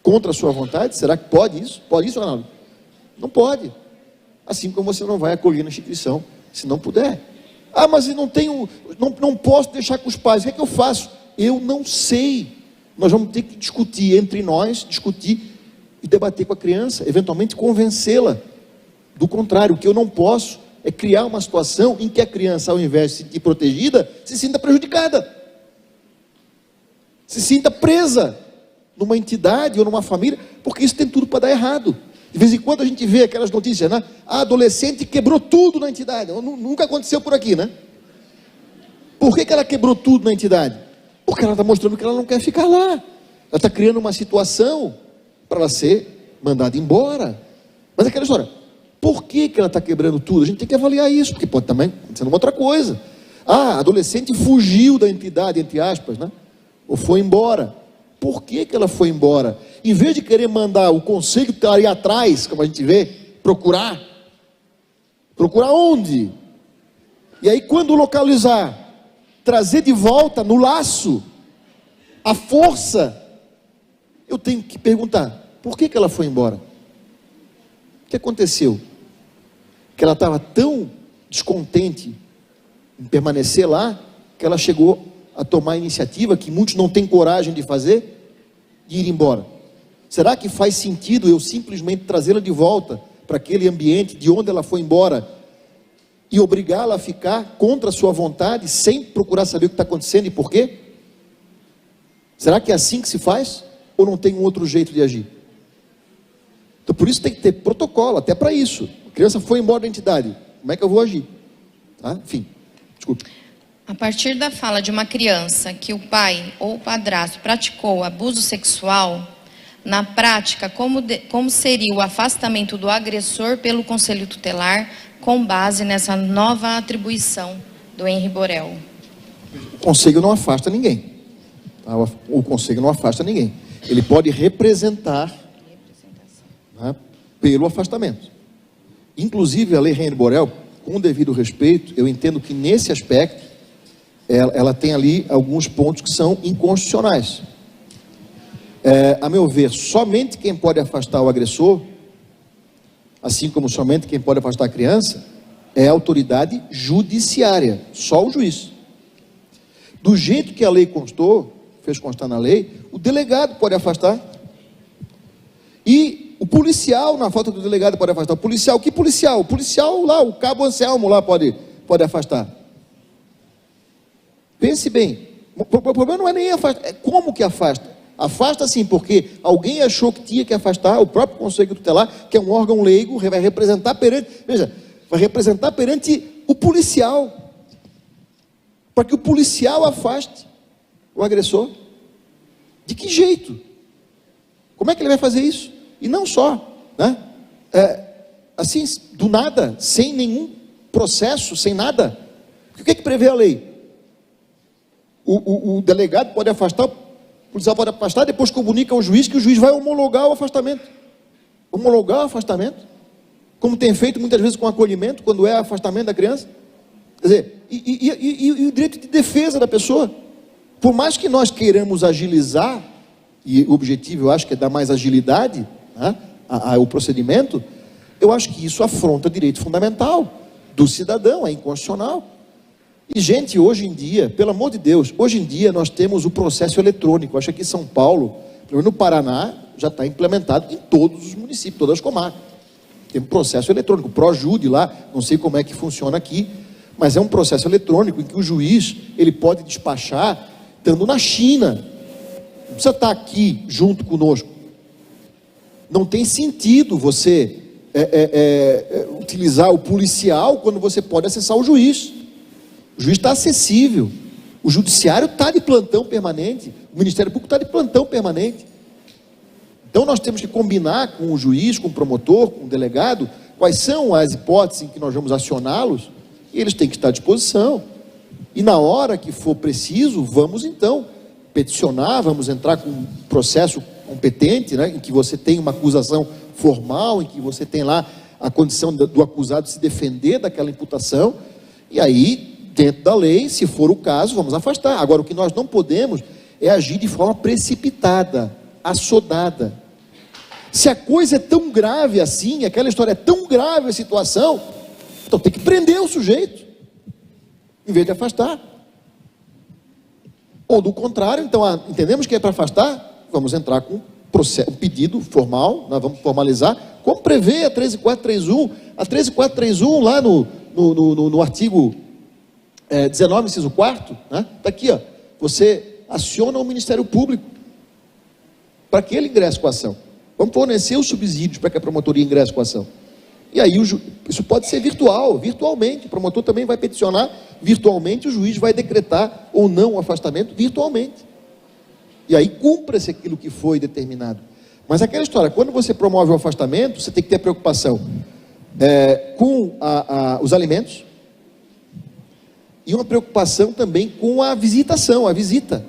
contra a sua vontade? Será que pode isso? Pode isso, Ronaldo? Não pode. Assim como você não vai acolher na instituição, se não puder. Mas eu não posso deixar com os pais, o que é que eu faço? Eu não sei. Nós vamos ter que discutir entre nós, discutir e debater com a criança, eventualmente convencê-la do contrário. O que eu não posso é criar uma situação em que a criança, ao invés de se sentir protegida, se sinta prejudicada, se sinta presa numa entidade ou numa família, porque isso tem tudo para dar errado. De vez em quando a gente vê aquelas notícias, né? A adolescente quebrou tudo na entidade. Nunca aconteceu por aqui, né? Por que ela quebrou tudo na entidade? Porque ela está mostrando que ela não quer ficar lá. Ela está criando uma situação para ela ser mandada embora. Mas aquela história, por que ela está quebrando tudo? A gente tem que avaliar isso, porque pode também ser uma outra coisa. A adolescente fugiu da entidade, entre aspas, né? Ou foi embora. Por que ela foi embora? Em vez de querer mandar o conselho que está ali atrás, como a gente vê, procurar onde? E aí, quando localizar, trazer de volta no laço a força, eu tenho que perguntar: por que ela foi embora? O que aconteceu? Que ela estava tão descontente em permanecer lá, que ela chegou a tomar a iniciativa que muitos não têm coragem de fazer, de ir embora. Será que faz sentido eu simplesmente trazê-la de volta para aquele ambiente de onde ela foi embora e obrigá-la a ficar contra a sua vontade, sem procurar saber o que está acontecendo e por quê? Será que é assim que se faz? Ou não tem um outro jeito de agir? Então, por isso tem que ter protocolo, até para isso. A criança foi embora da entidade, como é que eu vou agir? Enfim, desculpe. A partir da fala de uma criança que o pai ou o padrasto praticou abuso sexual, na prática, como seria o afastamento do agressor pelo Conselho Tutelar com base nessa nova atribuição do Henri Borel? O Conselho não afasta ninguém. O Conselho não afasta ninguém. Ele pode representar, né, pelo afastamento. Inclusive, a lei Henri Borel, com o devido respeito, eu entendo que nesse aspecto, ela tem ali alguns pontos que são inconstitucionais. A meu ver, somente quem pode afastar o agressor, assim como somente quem pode afastar a criança, é a autoridade judiciária, só o juiz. Do jeito que a lei constou, fez constar na lei, o delegado pode afastar, e o policial, na falta do delegado, pode afastar. O policial, que policial? O policial lá, o cabo Anselmo lá pode afastar. Pense bem, o problema não é nem afastar, é como que afasta. Afasta sim, porque alguém achou que tinha que afastar, o próprio Conselho Tutelar, que é um órgão leigo, vai representar perante o policial, para que o policial afaste o agressor. De que jeito? Como é que ele vai fazer isso? E não só, né? Assim, do nada, sem nenhum processo, sem nada. Porque o que é que prevê a lei? O delegado pode afastar, o policial pode afastar, depois comunica ao juiz que o juiz vai homologar o afastamento. Homologar o afastamento, como tem feito muitas vezes com acolhimento, quando é afastamento da criança. Quer dizer, e o direito de defesa da pessoa. Por mais que nós queiramos agilizar, e o objetivo eu acho que é dar mais agilidade, né, ao procedimento, eu acho que isso afronta direito fundamental do cidadão, é inconstitucional. E gente, hoje em dia, pelo amor de Deus, hoje em dia nós temos o processo eletrônico. Acho que em São Paulo, pelo menos no Paraná, já está implementado em todos os municípios, todas as comarcas. Tem um processo eletrônico, ProJude lá, não sei como é que funciona aqui, mas é um processo eletrônico em que o juiz, ele pode despachar estando na China. Não precisa estar aqui junto conosco. Não tem sentido você utilizar o policial quando você pode acessar o juiz. O juiz está acessível. O judiciário está de plantão permanente. O Ministério Público está de plantão permanente. Então nós temos que combinar com o juiz, com o promotor, com o delegado, quais são as hipóteses em que nós vamos acioná-los, e eles têm que estar à disposição. E na hora que for preciso, vamos então peticionar, vamos entrar com um processo competente, né, em que você tem uma acusação formal, em que você tem lá a condição do acusado se defender daquela imputação, e aí, dentro da lei, se for o caso, vamos afastar. Agora, o que nós não podemos é agir de forma precipitada, assodada. Se a coisa é tão grave assim, aquela história é tão grave a situação, então tem que prender o sujeito, em vez de afastar. Ou do contrário, então, entendemos que é para afastar, vamos entrar com um pedido formal, nós vamos formalizar, como prevê a 13431, a 13431 lá no artigo 19, inciso 4º, né? Está aqui, ó, você aciona o Ministério Público, para que ele ingresse com a ação. Vamos fornecer os subsídios para que a promotoria ingresse com a ação. E aí, isso pode ser virtualmente, o promotor também vai peticionar virtualmente, o juiz vai decretar ou não o afastamento virtualmente. E aí, cumpra-se aquilo que foi determinado. Mas aquela história, quando você promove o afastamento, você tem que ter preocupação com os alimentos, e uma preocupação também com a visitação, a visita.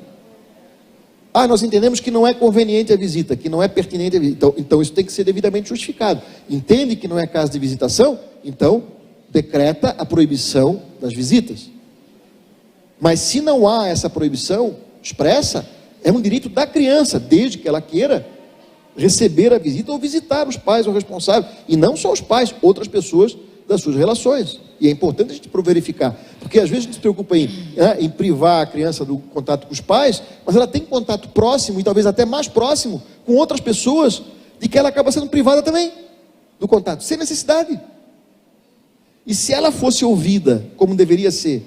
Nós entendemos que não é conveniente a visita, que não é pertinente a visita. Então isso tem que ser devidamente justificado. Entende que não é caso de visitação? Então, decreta a proibição das visitas. Mas se não há essa proibição expressa, é um direito da criança, desde que ela queira receber a visita ou visitar os pais ou responsáveis. E não só os pais, outras pessoas das suas relações. E é importante a gente verificar, porque às vezes a gente se preocupa em privar a criança do contato com os pais, mas ela tem contato próximo, e talvez até mais próximo, com outras pessoas, de que ela acaba sendo privada também do contato, sem necessidade. E se ela fosse ouvida, como deveria ser,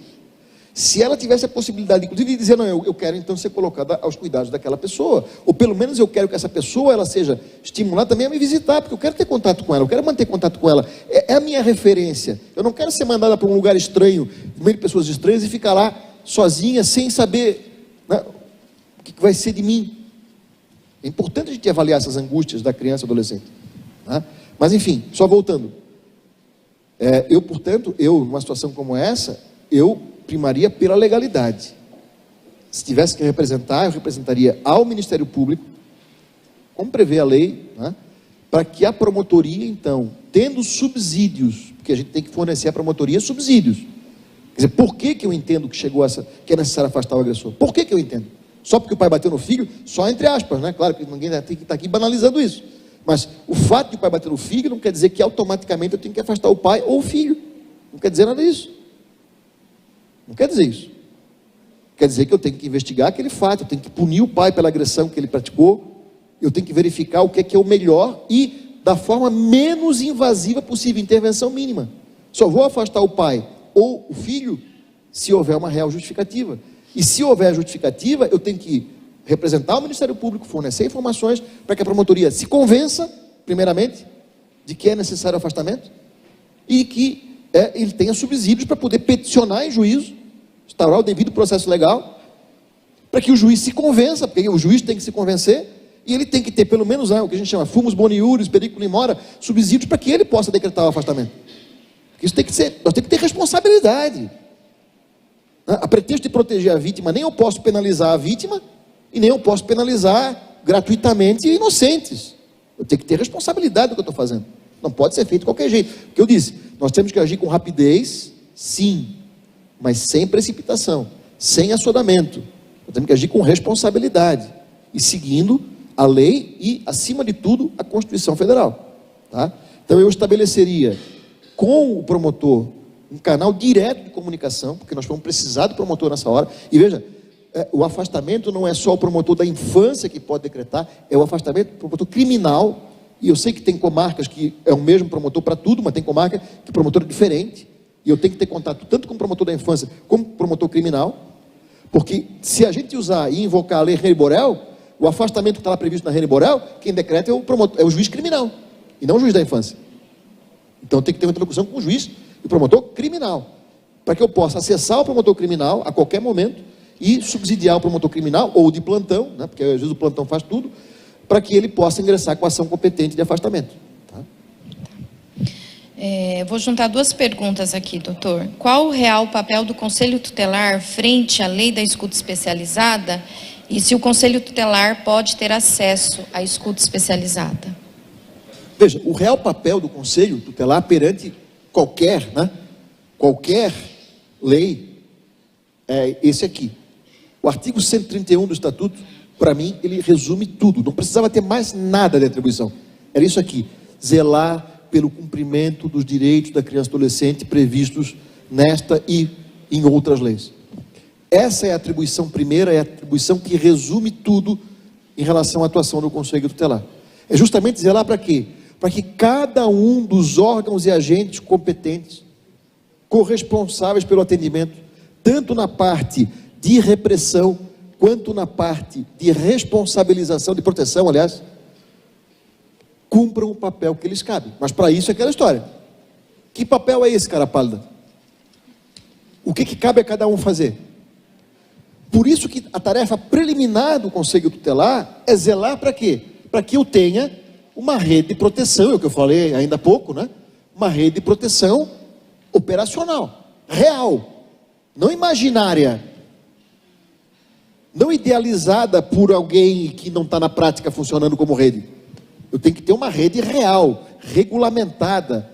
se ela tivesse a possibilidade, inclusive, de dizer, não, eu quero então ser colocada aos cuidados daquela pessoa, ou pelo menos eu quero que essa pessoa, ela seja estimulada também a me visitar, porque eu quero ter contato com ela, eu quero manter contato com ela, é a minha referência. Eu não quero ser mandada para um lugar estranho, no meio de pessoas estranhas, e ficar lá sozinha, sem saber, né, o que vai ser de mim. É importante a gente avaliar essas angústias da criança e adolescente, né? Mas enfim, só voltando, portanto, numa situação como essa, eu primaria pela legalidade. Se tivesse que representar, eu representaria ao Ministério Público, como prevê a lei, né, para que a promotoria, então, tendo subsídios, porque a gente tem que fornecer à promotoria subsídios. Quer dizer, por que eu entendo que chegou que é necessário afastar o agressor? Por que eu entendo? Só porque o pai bateu no filho? Só entre aspas, né? Claro que ninguém tem que estar aqui banalizando isso. Mas o fato de o pai bater no filho não quer dizer que automaticamente eu tenho que afastar o pai ou o filho. Não quer dizer nada disso. Não quer dizer isso. Quer dizer que eu tenho que investigar aquele fato, eu tenho que punir o pai pela agressão que ele praticou, eu tenho que verificar o que é o melhor e da forma menos invasiva possível, intervenção mínima. Só vou afastar o pai ou o filho se houver uma real justificativa. E se houver justificativa, eu tenho que representar o Ministério Público, fornecer informações para que a promotoria se convença, primeiramente, de que é necessário o afastamento e que ele tenha subsídios para poder peticionar em juízo, instaurar o devido processo legal, para que o juiz se convença, porque o juiz tem que se convencer, e ele tem que ter pelo menos o que a gente chama fumus boniuris, periculum in mora, subsídios para que ele possa decretar o afastamento. Isso tem que ser, nós temos que ter responsabilidade. A pretexto de proteger a vítima, nem eu posso penalizar a vítima, e nem eu posso penalizar gratuitamente inocentes. Eu tenho que ter responsabilidade do que eu estou fazendo. Não pode ser feito de qualquer jeito. O que eu disse, nós temos que agir com rapidez, sim, mas sem precipitação, sem assodamento. Nós temos que agir com responsabilidade e seguindo a lei e, acima de tudo, a Constituição Federal. Tá? Então eu estabeleceria com o promotor um canal direto de comunicação, porque nós vamos precisar do promotor nessa hora. E veja, o afastamento não é só o promotor da infância que pode decretar, é o afastamento do promotor criminal, E eu sei que tem comarcas que é o mesmo promotor para tudo, mas tem comarca que o promotor é diferente. E eu tenho que ter contato tanto com o promotor da infância como com o promotor criminal. Porque se a gente usar e invocar a lei René Borel, o afastamento que está lá previsto na René Borel, quem decreta é o juiz criminal, e não o juiz da infância. Então tem que ter uma interlocução com o juiz e o promotor criminal, para que eu possa acessar o promotor criminal a qualquer momento e subsidiar o promotor criminal, ou de plantão, né, porque às vezes o plantão faz tudo, para que ele possa ingressar com a ação competente de afastamento. Tá? Vou juntar duas perguntas aqui, doutor. Qual o real papel do Conselho Tutelar frente à lei da escuta especializada e se o Conselho Tutelar pode ter acesso à escuta especializada? Veja, o real papel do Conselho Tutelar perante qualquer lei é esse aqui. O artigo 131 do Estatuto, para mim, ele resume tudo. Não precisava ter mais nada de atribuição. Era isso aqui: zelar pelo cumprimento dos direitos da criança e adolescente previstos nesta e em outras leis. Essa é a atribuição primeira, é a atribuição que resume tudo em relação à atuação do Conselho Tutelar. É justamente zelar para quê? Para que cada um dos órgãos e agentes competentes, corresponsáveis pelo atendimento, tanto na parte de repressão, quanto na parte de responsabilização, de proteção, aliás, cumpram o papel que lhes cabe. Mas para isso é aquela história. Que papel é esse, cara pálida? O que cabe a cada um fazer? Por isso que a tarefa preliminar do Conselho Tutelar é zelar para quê? Para que eu tenha uma rede de proteção, é o que eu falei ainda há pouco, né? Uma rede de proteção operacional, real, não imaginária, não idealizada por alguém que não está na prática funcionando como rede. Eu tenho que ter uma rede real, regulamentada,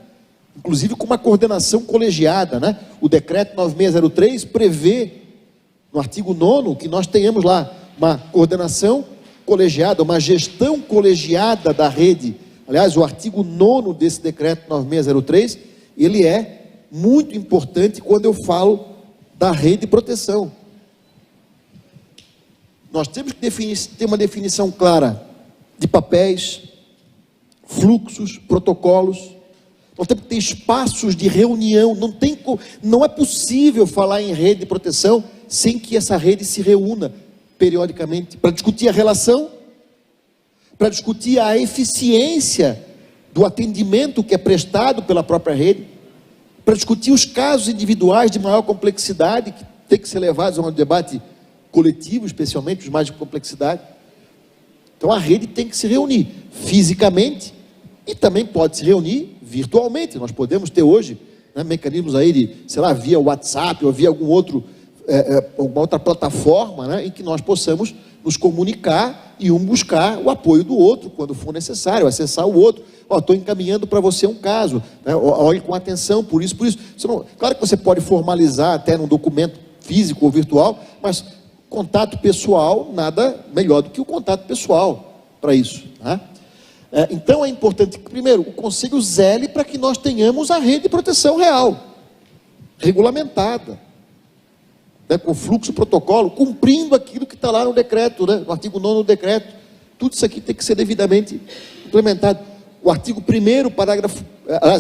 inclusive com uma coordenação colegiada, né? O decreto 9603 prevê, no artigo 9º, que nós tenhamos lá uma coordenação colegiada, uma gestão colegiada da rede. Aliás, o artigo 9º desse decreto 9603, ele é muito importante quando eu falo da rede de proteção. Nós temos que ter uma definição clara de papéis, fluxos, protocolos. Nós temos que ter espaços de reunião. Não é possível falar em rede de proteção sem que essa rede se reúna periodicamente para discutir a relação, para discutir a eficiência do atendimento que é prestado pela própria rede, para discutir os casos individuais de maior complexidade que tem que ser levados a um debate coletivo, especialmente os mais de complexidade. Então a rede tem que se reunir fisicamente e também pode se reunir virtualmente. Nós podemos ter hoje, né, mecanismos aí de, sei lá, via WhatsApp ou via alguma outra plataforma, né, em que nós possamos nos comunicar e um buscar o apoio do outro quando for necessário, acessar o outro. Estou encaminhando para você um caso, né, olhe com atenção, por isso. Claro que você pode formalizar até num documento físico ou virtual, mas contato pessoal, nada melhor do que o contato pessoal para isso. Tá? Então é importante que, primeiro, o Conselho zele para que nós tenhamos a rede de proteção real, regulamentada, né, com fluxo, protocolo, cumprindo aquilo que está lá no decreto, né, no artigo 9º do decreto. Tudo isso aqui tem que ser devidamente implementado. O artigo 1º,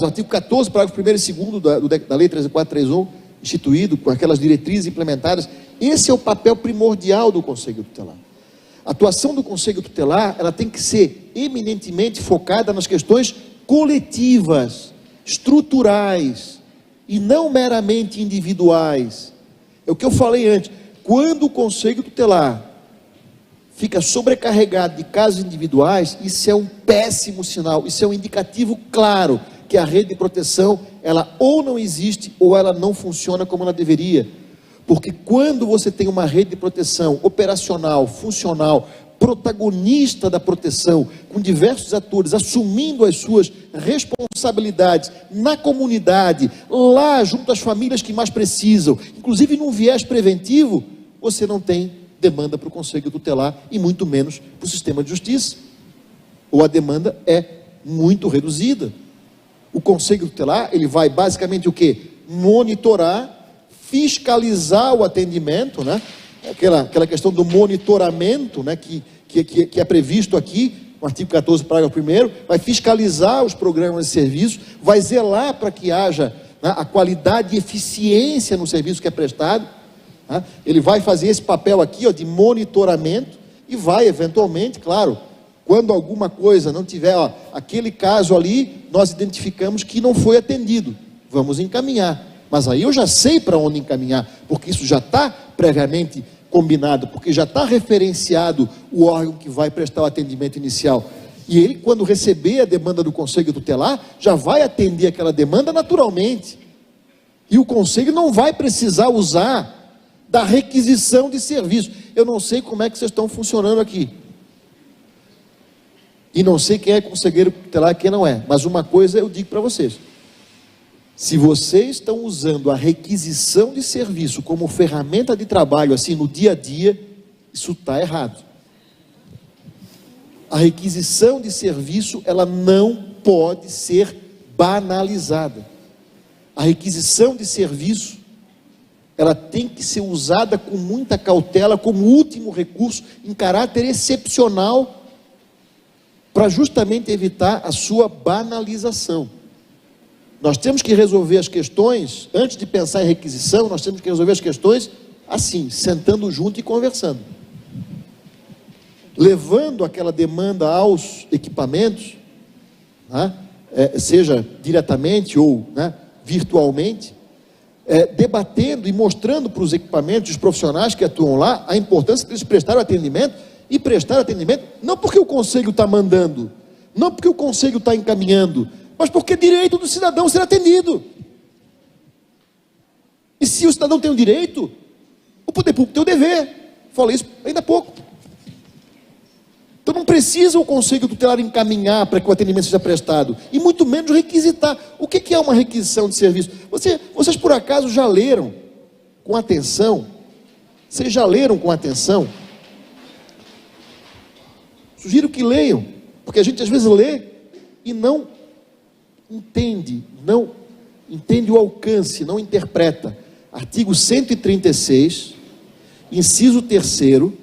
o artigo 14, parágrafo 1º e 2º da Lei 13431, instituído, com aquelas diretrizes implementadas, esse é o papel primordial do Conselho Tutelar. A atuação do Conselho Tutelar, ela tem que ser eminentemente focada nas questões coletivas, estruturais, e não meramente individuais. É o que eu falei antes: quando o Conselho Tutelar fica sobrecarregado de casos individuais, isso é um péssimo sinal, isso é um indicativo claro que a rede de proteção, ela ou não existe, ou ela não funciona como ela deveria. Porque quando você tem uma rede de proteção operacional, funcional, protagonista da proteção, com diversos atores assumindo as suas responsabilidades na comunidade, lá junto às famílias que mais precisam, inclusive num viés preventivo, você não tem demanda para o Conselho Tutelar e muito menos para o sistema de justiça. Ou a demanda é muito reduzida. O Conselho Tutelar, ele vai basicamente o quê? Monitorar, fiscalizar o atendimento, né? Aquela questão do monitoramento, né? Que é previsto aqui, no artigo 14, parágrafo 1º, vai fiscalizar os programas de serviço, vai zelar para que haja, né, a qualidade e eficiência no serviço que é prestado, né? Ele vai fazer esse papel aqui, ó, de monitoramento, e vai, eventualmente, claro, quando alguma coisa não tiver, ó, aquele caso ali, nós identificamos que não foi atendido, vamos encaminhar. Mas aí eu já sei para onde encaminhar, porque isso já está previamente combinado, porque já está referenciado o órgão que vai prestar o atendimento inicial. E ele, quando receber a demanda do Conselho Tutelar, já vai atender aquela demanda naturalmente. E o Conselho não vai precisar usar da requisição de serviço. Eu não sei como é que vocês estão funcionando aqui. E não sei quem é conselheiro tutelar e quem não é. Mas uma coisa eu digo para vocês. Se vocês estão usando a requisição de serviço como ferramenta de trabalho, assim, no dia a dia, isso está errado. A requisição de serviço, ela não pode ser banalizada. A requisição de serviço, ela tem que ser usada com muita cautela, como último recurso, em caráter excepcional, para justamente evitar a sua banalização. Nós temos que resolver as questões, antes de pensar em requisição, nós temos que resolver as questões assim, sentando junto e conversando. Levando aquela demanda aos equipamentos, né, seja diretamente ou, né, virtualmente, debatendo e mostrando para os equipamentos, os profissionais que atuam lá, a importância deles prestarem atendimento, e prestar atendimento, não porque o Conselho está mandando, não porque o Conselho está encaminhando, mas porque é direito do cidadão ser atendido. E se o cidadão tem o direito, o poder público tem o dever. Falei isso ainda há pouco. Então não precisa o Conselho Tutelar encaminhar para que o atendimento seja prestado, e muito menos requisitar. O que é uma requisição de serviço? Vocês por acaso já leram com atenção? Vocês já leram com atenção? Sugiro que leiam, porque a gente às vezes lê e não entende o alcance, não interpreta. Artigo 136, inciso 3º,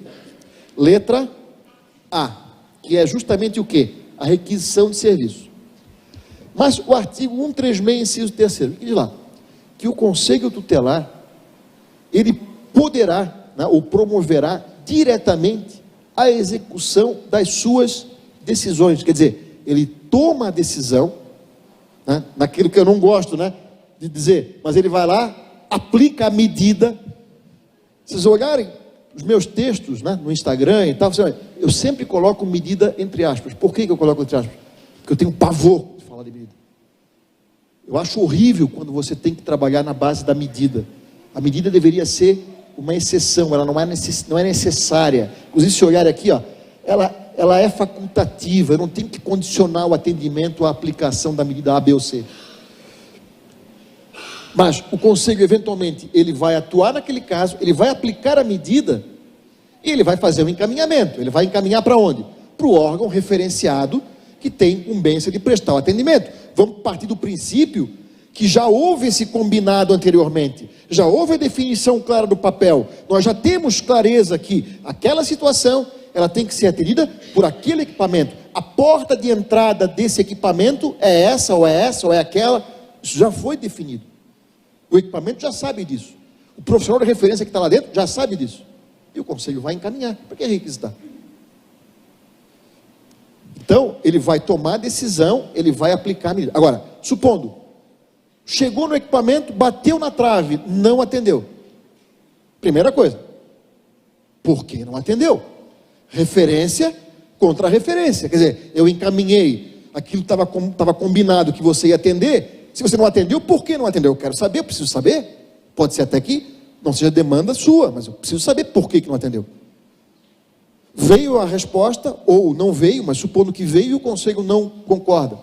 letra A, que é justamente o quê? A requisição de serviço. Mas o artigo 136, inciso 3º, que diz lá? Que o Conselho Tutelar, ele poderá, né, ou promoverá diretamente a execução das suas decisões. Quer dizer, ele toma a decisão, né, naquilo que eu não gosto, né, de dizer, mas ele vai lá, aplica a medida. Se vocês olharem os meus textos, né, no Instagram e tal, eu sempre coloco medida entre aspas. Por que eu coloco entre aspas? Porque eu tenho pavor de falar de medida. Eu acho horrível quando você tem que trabalhar na base da medida. A medida deveria ser uma exceção, ela não é necessária. Inclusive, se olhar aqui, ó, ela é facultativa, eu não tenho que condicionar o atendimento à aplicação da medida A, B ou C. Mas o Conselho, eventualmente, ele vai atuar naquele caso, ele vai aplicar a medida, e ele vai fazer um encaminhamento. Ele vai encaminhar para onde? Para o órgão referenciado, que tem incumbência de prestar o atendimento. Vamos partir do princípio que já houve esse combinado anteriormente, já houve a definição clara do papel, nós já temos clareza que aquela situação, ela tem que ser atendida por aquele equipamento, a porta de entrada desse equipamento é essa, ou é aquela, isso já foi definido, o equipamento já sabe disso, o profissional de referência que está lá dentro já sabe disso, e o Conselho vai encaminhar, para que requisitar? Então, ele vai tomar a decisão, ele vai aplicar a medida. Agora, supondo, chegou no equipamento, bateu na trave, não atendeu. Primeira coisa, por que não atendeu? Referência contra referência. Quer dizer, eu encaminhei, aquilo estava combinado que você ia atender. Se você não atendeu, por que não atendeu? Eu quero saber, eu preciso saber. Pode ser até que não seja demanda sua, mas eu preciso saber por que não atendeu. Veio a resposta, ou não veio, mas supondo que veio e o Conselho não concorda.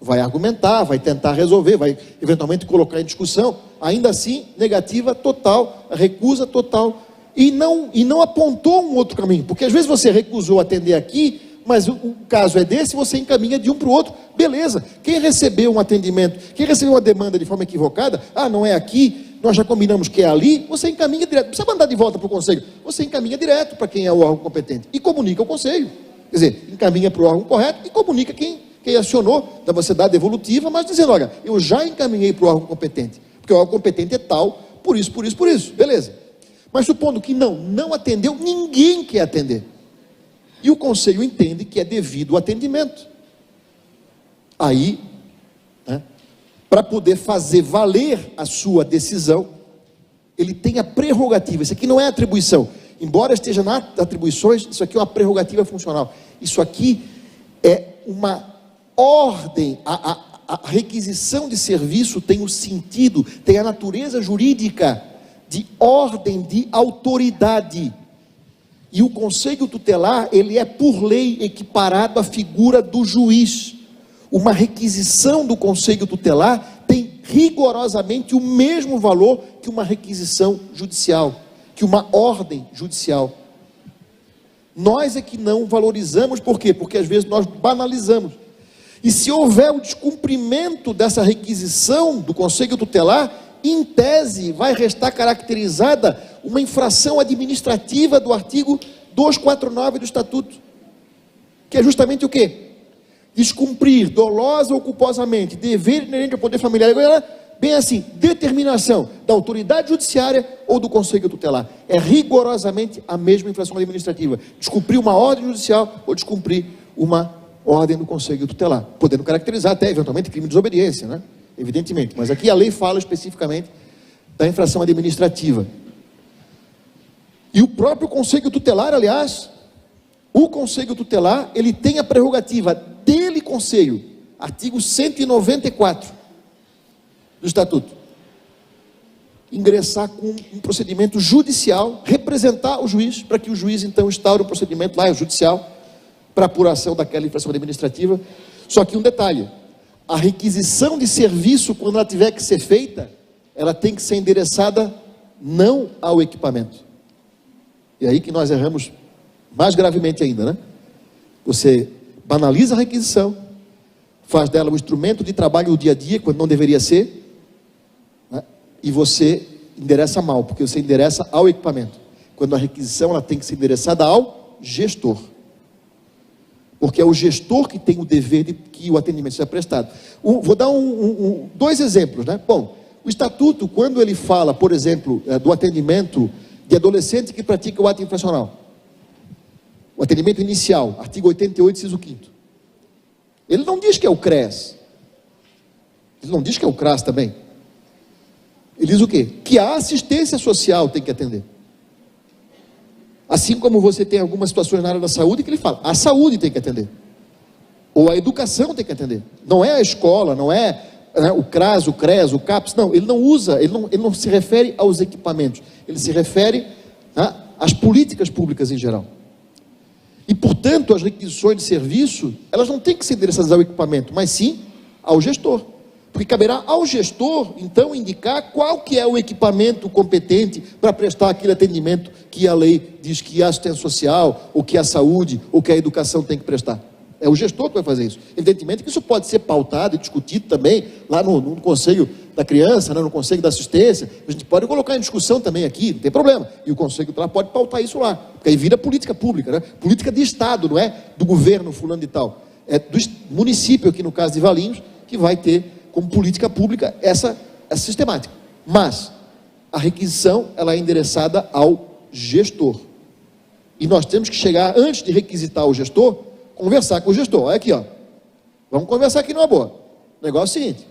Vai argumentar, vai tentar resolver, vai eventualmente colocar em discussão, ainda assim, negativa total, recusa total, e não apontou um outro caminho, porque às vezes você recusou atender aqui, mas o caso é desse, você encaminha de um para o outro, beleza, quem recebeu um atendimento, quem recebeu uma demanda de forma equivocada, não é aqui, nós já combinamos que é ali, você encaminha direto, não precisa mandar de volta para o Conselho, você encaminha direto para quem é o órgão competente, e comunica ao Conselho, Quer dizer, encaminha para o órgão correto e comunica quem acionou da velocidade devolutiva, mas dizendo, olha, eu já encaminhei para o órgão competente, porque o órgão competente é tal, por isso, beleza. Mas supondo que não atendeu, ninguém quer atender. E o conselho entende que é devido ao atendimento. Aí, né, para poder fazer valer a sua decisão, ele tem a prerrogativa. Isso aqui não é atribuição. Embora esteja nas atribuições, isso aqui é uma prerrogativa funcional. Isso aqui é uma ordem. A requisição de serviço tem o sentido, tem a natureza jurídica de ordem de autoridade. E o conselho tutelar, ele é por lei equiparado à figura do juiz. Uma requisição do conselho tutelar tem rigorosamente o mesmo valor que uma requisição judicial, que uma ordem judicial. Nós é que não valorizamos, por quê? Porque às vezes nós banalizamos. E se houver o descumprimento dessa requisição do conselho tutelar, em tese vai restar caracterizada uma infração administrativa do artigo 249 do Estatuto, que é justamente o quê? Descumprir dolosa ou culposamente dever inerente ao poder familiar, bem assim, determinação da autoridade judiciária ou do conselho tutelar. É rigorosamente a mesma infração administrativa. Descumprir uma ordem judicial ou descumprir uma ordem do conselho tutelar, podendo caracterizar até eventualmente crime de desobediência, né? Evidentemente, mas aqui a lei fala especificamente da infração administrativa. E o próprio conselho tutelar, aliás, o conselho tutelar, ele tem a prerrogativa dele, conselho, artigo 194 do Estatuto, ingressar com um procedimento judicial, representar o juiz, para que o juiz então instaure um procedimento lá, judicial, para apuração daquela infração administrativa. Só que um detalhe: a requisição de serviço, quando ela tiver que ser feita, ela tem que ser endereçada não ao equipamento. E aí que nós erramos mais gravemente ainda, né? Você banaliza a requisição, faz dela um instrumento de trabalho do dia a dia, quando não deveria ser, né? E você endereça mal, porque você endereça ao equipamento, quando a requisição ela tem que ser endereçada ao gestor. Porque é o gestor que tem o dever de que o atendimento seja prestado. Vou dar dois exemplos, né? Bom, o Estatuto, quando ele fala, por exemplo, do atendimento de adolescente que pratica o ato infracional, o atendimento inicial, artigo 88, inciso 5º, ele não diz que é o CRES, ele não diz que é o CRAS também, ele diz o quê? Que a assistência social tem que atender. Assim como você tem algumas situações na área da saúde que ele fala, a saúde tem que atender, ou a educação tem que atender, não é a escola, não é, né, o CRAS, o CRES, o CAPS, não, ele não usa, ele não se refere aos equipamentos, ele se refere, né, às políticas públicas em geral. E portanto as requisições de serviço, elas não têm que ser endereçadas ao equipamento, mas sim ao gestor, porque caberá ao gestor então indicar qual que é o equipamento competente para prestar aquele atendimento que a lei diz que a assistência social, ou que a saúde, ou que a educação tem que prestar. É o gestor que vai fazer isso. Evidentemente que isso pode ser pautado e discutido também lá no Conselho da Criança, né, no Conselho da Assistência. A gente pode colocar em discussão também aqui, não tem problema. E o Conselho lá pode pautar isso lá, porque aí vira política pública, né? Política de Estado, não é do governo fulano de tal. É do município, aqui no caso de Valinhos, que vai ter como política pública essa sistemática. Mas a requisição, ela é endereçada ao gestor. E nós temos que chegar, antes de requisitar o gestor, conversar com o gestor. Olha aqui, ó. Vamos conversar aqui numa boa. O negócio é o seguinte: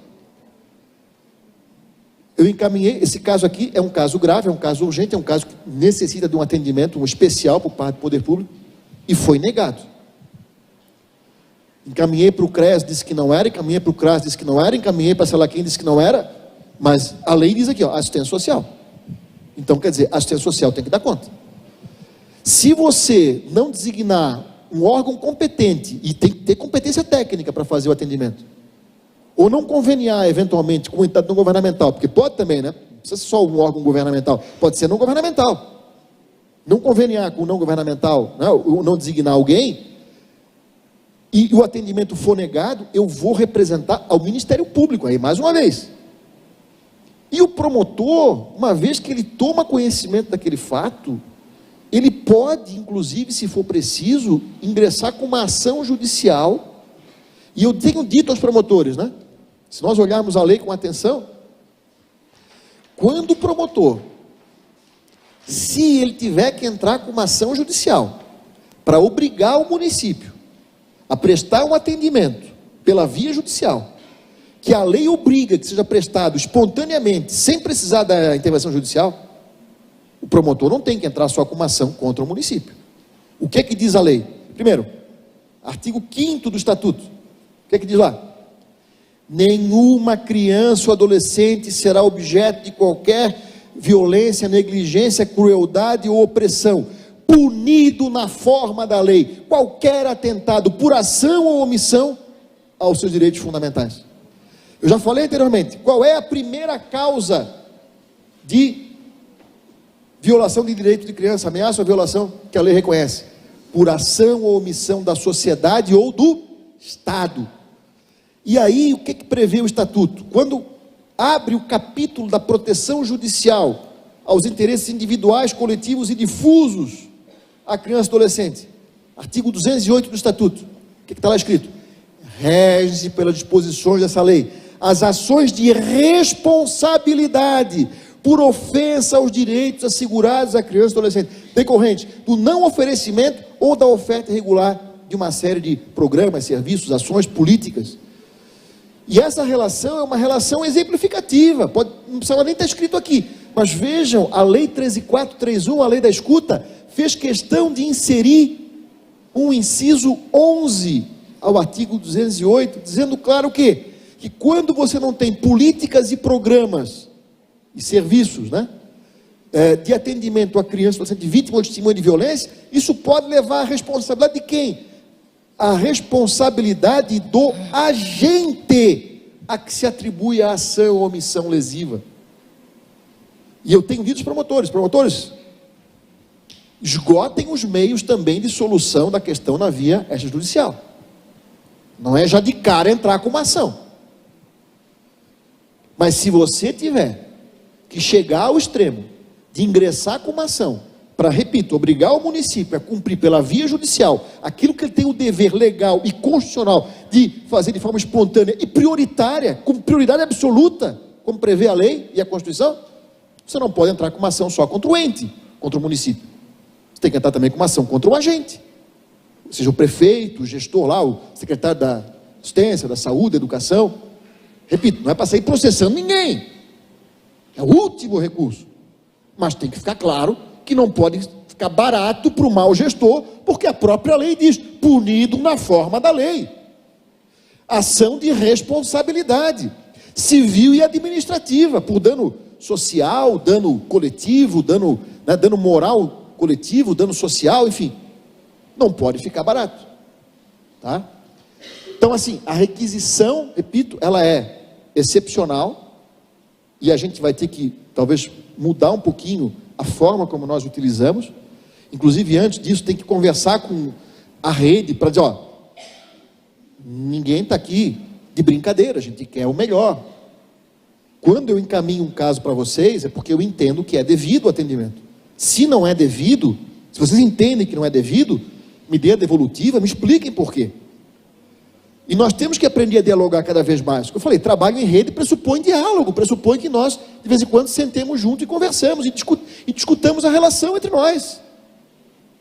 eu encaminhei, esse caso aqui é um caso grave, é um caso urgente, é um caso que necessita de um atendimento especial por parte do poder público, e foi negado. Encaminhei para o CRES, disse que não era, encaminhei para o CRAS, disse que não era, encaminhei para sei lá quem, disse que não era, mas a lei diz aqui, ó, assistência social. Então, quer dizer, a assistência social tem que dar conta. Se você não designar um órgão competente, e tem que ter competência técnica para fazer o atendimento, ou não conveniar eventualmente com uma entidade não governamental, porque pode também, né? Não precisa ser só um órgão governamental, pode ser não governamental. Não conveniar com o não governamental, né? Ou não designar alguém, e o atendimento for negado, eu vou representar ao Ministério Público, aí mais uma vez. E o promotor, uma vez que ele toma conhecimento daquele fato, ele pode, inclusive, se for preciso, ingressar com uma ação judicial. E eu tenho dito aos promotores, né? Se nós olharmos a lei com atenção, quando o promotor, se ele tiver que entrar com uma ação judicial para obrigar o município a prestar um atendimento pela via judicial, que a lei obriga que seja prestado espontaneamente, sem precisar da intervenção judicial, o promotor não tem que entrar só com uma ação contra o município. O que é que diz a lei? Primeiro, artigo 5º do Estatuto. O que é que diz lá? Nenhuma criança ou adolescente será objeto de qualquer violência, negligência, crueldade ou opressão, punido na forma da lei, qualquer atentado por ação ou omissão aos seus direitos fundamentais. Eu já falei anteriormente, qual é a primeira causa de violação de direito de criança, ameaça ou violação que a lei reconhece? Por ação ou omissão da sociedade ou do Estado. E aí, o que prevê o Estatuto? Quando abre o capítulo da proteção judicial aos interesses individuais, coletivos e difusos à criança e adolescente, artigo 208 do Estatuto, o que está lá escrito? Rege-se pelas disposições dessa lei as ações de responsabilidade por ofensa aos direitos assegurados à criança e adolescente, decorrente do não oferecimento ou da oferta irregular de uma série de programas, serviços, ações políticas. E essa relação é uma relação exemplificativa, não precisava nem estar escrito aqui, mas vejam, a lei 13.431, a lei da escuta, fez questão de inserir um inciso 11 ao artigo 208, dizendo claro que quando você não tem políticas e programas e serviços, né, de atendimento à criança, de vítima ou testemunha de violência, isso pode levar à responsabilidade de quem? A responsabilidade do agente a que se atribui a ação ou omissão lesiva. E eu tenho dito aos promotores, esgotem os meios também de solução da questão na via extrajudicial. Não é já de cara entrar com uma ação. Mas se você tiver que chegar ao extremo de ingressar com uma ação para, repito, obrigar o município a cumprir pela via judicial aquilo que ele tem o dever legal e constitucional de fazer de forma espontânea e prioritária, com prioridade absoluta, como prevê a lei e a Constituição, você não pode entrar com uma ação só contra o ente, contra o município. Você tem que entrar também com uma ação contra o agente, ou seja, o prefeito, o gestor lá, o secretário da assistência, da saúde, da educação. Repito, não é para sair processando ninguém, é o último recurso, mas tem que ficar claro que não pode ficar barato para o mau gestor, porque a própria lei diz, punido na forma da lei. Ação de responsabilidade civil e administrativa, por dano social, dano coletivo, dano moral coletivo, dano social, enfim, não pode ficar barato, tá? Então assim, a requisição, repito, ela é excepcional, e a gente vai ter que, talvez, mudar um pouquinho a forma como nós utilizamos. Inclusive, antes disso, tem que conversar com a rede, para dizer, ó, ninguém está aqui de brincadeira, a gente quer o melhor. Quando eu encaminho um caso para vocês, é porque eu entendo que é devido o atendimento. Se não é devido, se vocês entendem que não é devido, me dê a devolutiva, me expliquem por quê. E nós temos que aprender a dialogar cada vez mais. Como eu falei, trabalho em rede pressupõe diálogo, pressupõe que nós, de vez em quando, sentemos juntos e conversamos, e discutamos a relação entre nós,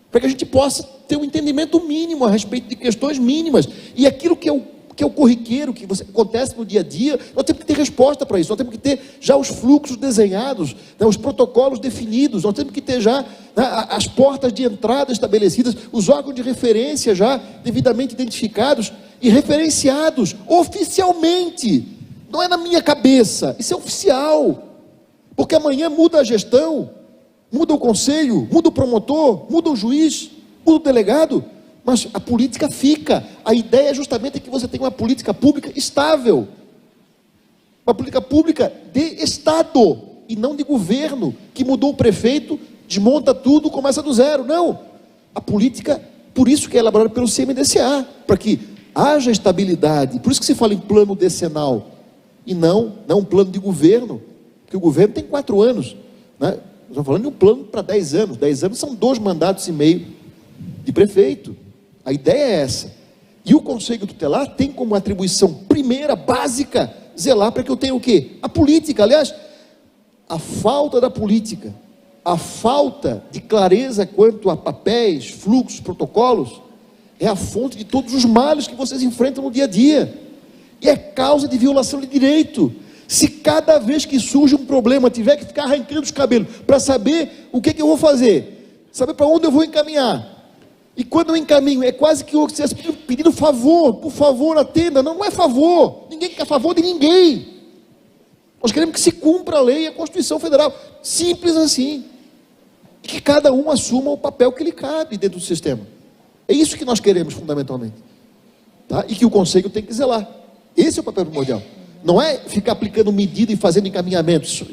para que a gente possa ter um entendimento mínimo a respeito de questões mínimas, e aquilo que é o corriqueiro, que acontece no dia a dia, nós temos que ter resposta para isso, nós temos que ter já os fluxos desenhados, né, os protocolos definidos, nós temos que ter já, né, as portas de entrada estabelecidas, os órgãos de referência já devidamente identificados e referenciados oficialmente. Não é na minha cabeça, isso é oficial, porque amanhã muda a gestão, muda o conselho, muda o promotor, muda o juiz, muda o delegado, mas a política fica. A ideia é justamente que você tenha uma política pública estável, uma política pública de Estado e não de governo, que mudou o prefeito, desmonta tudo, começa do zero. Não, a política, por isso que é elaborada pelo CMDCA, para que haja estabilidade. Por isso que se fala em plano decenal e não um plano de governo, porque o governo tem 4 anos, né? estamos falando de um plano para 10 anos. 10 anos são 2 mandatos e meio de prefeito. A ideia é essa. E o Conselho Tutelar tem como atribuição primeira, básica, zelar para que eu tenha o quê? A política. Aliás, a falta da política, a falta de clareza quanto a papéis, fluxos, protocolos, é a fonte de todos os males que vocês enfrentam no dia a dia. E é causa de violação de direito. Se cada vez que surge um problema tiver que ficar arrancando os cabelos para saber o que eu vou fazer, saber para onde eu vou encaminhar. E quando eu encaminho, é quase que você pedindo favor, por favor, atenda. Não, não é favor. Ninguém quer favor de ninguém. Nós queremos que se cumpra a lei e a Constituição Federal. Simples assim. E que cada um assuma o papel que lhe cabe dentro do sistema. É isso que nós queremos fundamentalmente. Tá? E que o Conselho tem que zelar. Esse é o papel primordial. Não é ficar aplicando medida e fazendo encaminhamentos.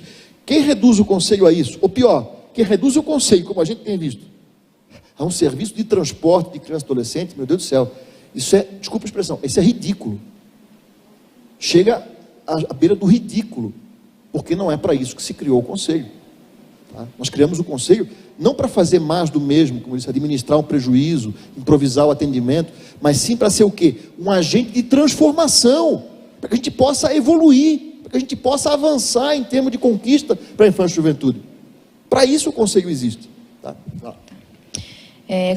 Quem reduz o Conselho a isso? Ou pior, quem reduz o Conselho, como a gente tem visto, a um serviço de transporte de criança e adolescente, meu Deus do céu, isso é, desculpa a expressão, isso é ridículo. Chega à beira do ridículo, porque não é para isso que se criou o Conselho. Tá? Nós criamos o Conselho não para fazer mais do mesmo, como eu disse, administrar um prejuízo, improvisar o atendimento, mas sim para ser o quê? Um agente de transformação, para que a gente possa evoluir, para que a gente possa avançar em termos de conquista para a infância e juventude. Para isso o Conselho existe. Tá?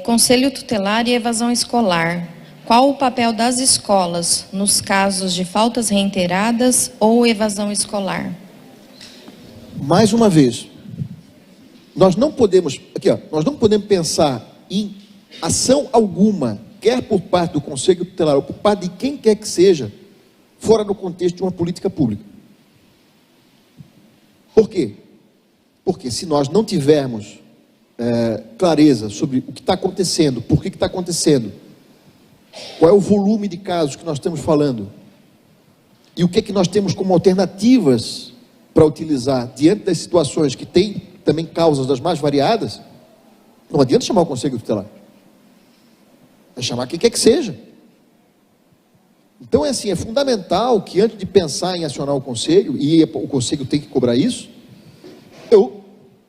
Conselho Tutelar e Evasão Escolar. Qual o papel das escolas nos casos de faltas reiteradas ou evasão escolar? Mais uma vez, nós não podemos pensar em ação alguma, quer por parte do Conselho Tutelar ou por parte de quem quer que seja, fora do contexto de uma política pública. Por quê? Porque se nós não tivermos clareza sobre o que está acontecendo, por que está acontecendo, qual é o volume de casos que nós estamos falando, e o que nós temos como alternativas para utilizar diante das situações que têm também causas das mais variadas, não adianta chamar o Conselho Tutelar. É chamar quem quer que seja. Então é assim, é fundamental que antes de pensar em acionar o Conselho, e o Conselho tem que cobrar isso, eu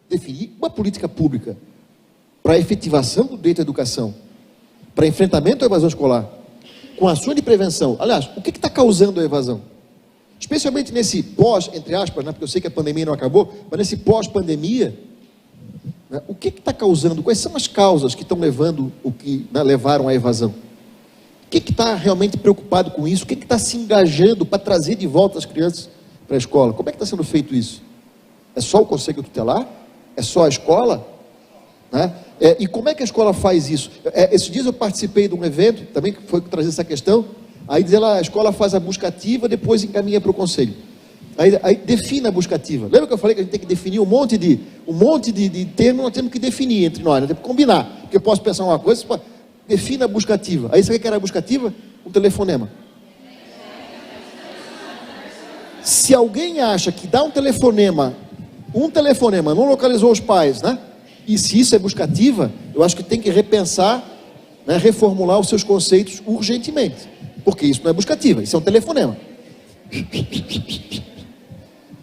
definir uma política pública para a efetivação do direito à educação, para enfrentamento à evasão escolar, com ações de prevenção. Aliás, o que está causando a evasão? Especialmente nesse pós, entre aspas, né, porque eu sei que a pandemia não acabou, mas nesse pós-pandemia, né, o que está causando? Quais são as causas que estão levando o que levaram à evasão? Quem que está realmente preocupado com isso? Quem que está se engajando para trazer de volta as crianças para a escola? Como é que está sendo feito isso? É só o Conselho Tutelar? É só a escola? Né? E como é que a escola faz isso? Esses dias eu participei de um evento, também que foi trazer essa questão, aí diz ela, a escola faz a busca ativa, depois encaminha para o Conselho. Aí define a busca ativa. Lembra que eu falei que a gente tem que definir um monte de termos, nós temos que definir entre nós, nós temos que combinar, porque eu posso pensar uma coisa, defina a busca ativa. Aí sabe o que era a busca ativa? Um telefonema. Se alguém acha que dá um telefonema não localizou os pais, né? E se isso é busca ativa, eu acho que tem que repensar, né, reformular os seus conceitos urgentemente, porque isso não é busca ativa, isso é um telefonema.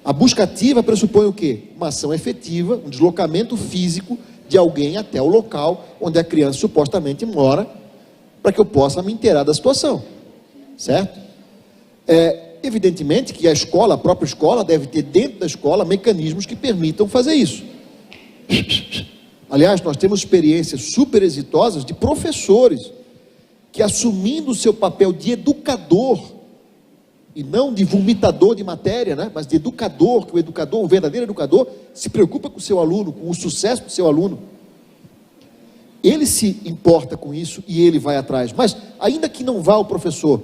A busca ativa pressupõe o quê? Uma ação efetiva, um deslocamento físico de alguém até o local onde a criança supostamente mora, para que eu possa me inteirar da situação, certo? Evidentemente que a escola, a própria escola, deve ter dentro da escola mecanismos que permitam fazer isso. Aliás, nós temos experiências super exitosas de professores que, assumindo o seu papel de educador, e não de vomitador de matéria, né? Mas de educador, que o educador, o verdadeiro educador, se preocupa com o seu aluno, com o sucesso do seu aluno. Ele se importa com isso e ele vai atrás. Mas, ainda que não vá o professor,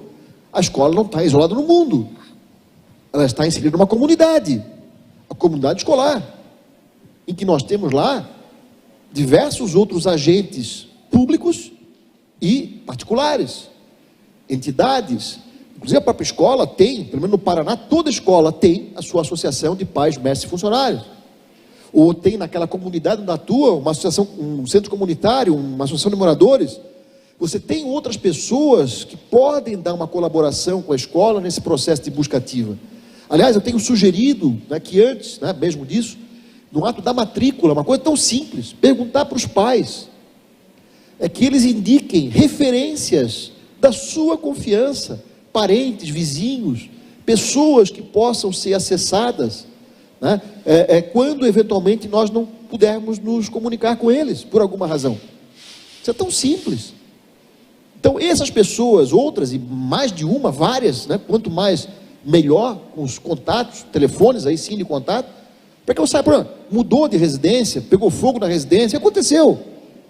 a escola não está isolada no mundo. Ela está inserida numa comunidade, a comunidade escolar, em que nós temos lá diversos outros agentes públicos e particulares, entidades. Inclusive a própria escola tem, pelo menos no Paraná, toda escola tem a sua associação de pais, mestres e funcionários. Ou tem naquela comunidade onde atua uma associação, um centro comunitário, uma associação de moradores. Você tem outras pessoas que podem dar uma colaboração com a escola nesse processo de busca ativa. Aliás, eu tenho sugerido, né, que antes, né, mesmo disso, no ato da matrícula, uma coisa tão simples, perguntar para os pais, é que eles indiquem referências da sua confiança, parentes, vizinhos, pessoas que possam ser acessadas, né? Quando eventualmente nós não pudermos nos comunicar com eles, por alguma razão. Isso é tão simples. Então essas pessoas, outras, e mais de uma, várias, né? Quanto mais, melhor, com os contatos, telefones aí sim de contato, para que eu saiba, mudou de residência, pegou fogo na residência, aconteceu,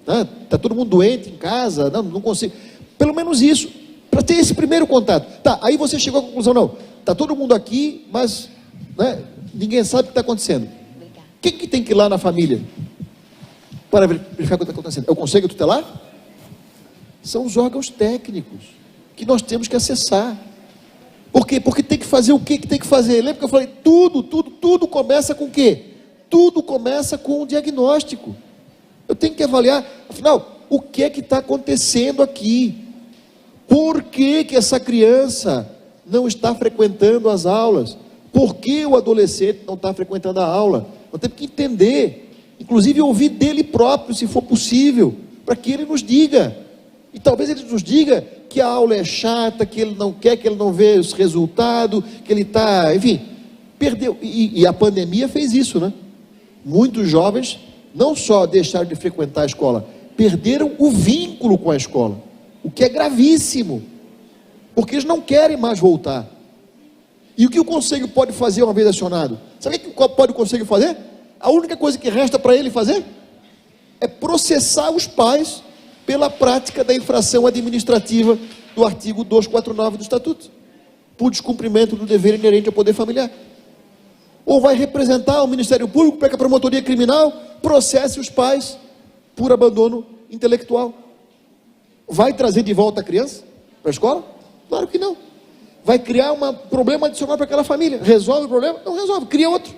né? Está todo mundo doente em casa, não consigo, pelo menos isso, para ter esse primeiro contato. Tá, aí você chegou à conclusão, não, está todo mundo aqui, mas, né, ninguém sabe o que está acontecendo. Quem que tem que ir lá na família para verificar o que está acontecendo? É o Conselho Tutelar? São os órgãos técnicos que nós temos que acessar. Por quê? Porque tem que fazer o que tem que fazer? Lembra que eu falei, tudo começa com o quê? Tudo começa com o diagnóstico. Eu tenho que avaliar, afinal, o que é que está acontecendo aqui? Por que que essa criança não está frequentando as aulas? Por que o adolescente não está frequentando a aula? Nós temos que entender, inclusive ouvir dele próprio, se for possível, para que ele nos diga. E talvez ele nos diga que a aula é chata, que ele não quer, que ele não vê os resultados, que ele está, enfim, perdeu. E a pandemia fez isso, né? Muitos jovens não só deixaram de frequentar a escola, perderam o vínculo com a escola, o que é gravíssimo, porque eles não querem mais voltar. E o que o conselho pode fazer uma vez acionado? Sabe o que pode o conselho fazer? A única coisa que resta para ele fazer é processar os pais pela prática da infração administrativa do artigo 249 do Estatuto, por descumprimento do dever inerente ao poder familiar. Ou vai representar o Ministério Público para que a promotoria criminal processe os pais por abandono intelectual. Vai trazer de volta a criança para a escola? Claro que não. Vai criar um problema adicional para aquela família. Resolve o problema? Não resolve, cria outro.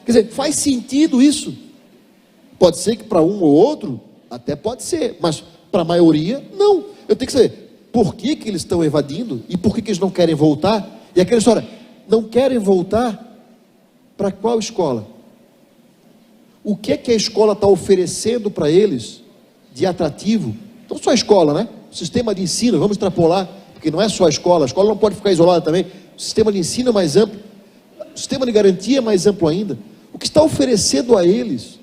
Quer dizer, faz sentido isso? Pode ser que para um ou outro, até pode ser, mas para a maioria, não. Eu tenho que saber por que que eles estão evadindo e por que que eles não querem voltar. E aquela história, não querem voltar para qual escola? O que é que a escola está oferecendo para eles de atrativo? Não só a escola, né? O sistema de ensino, vamos extrapolar, porque não é só a escola não pode ficar isolada também. O sistema de ensino é mais amplo, o sistema de garantia é mais amplo ainda. O que está oferecendo a eles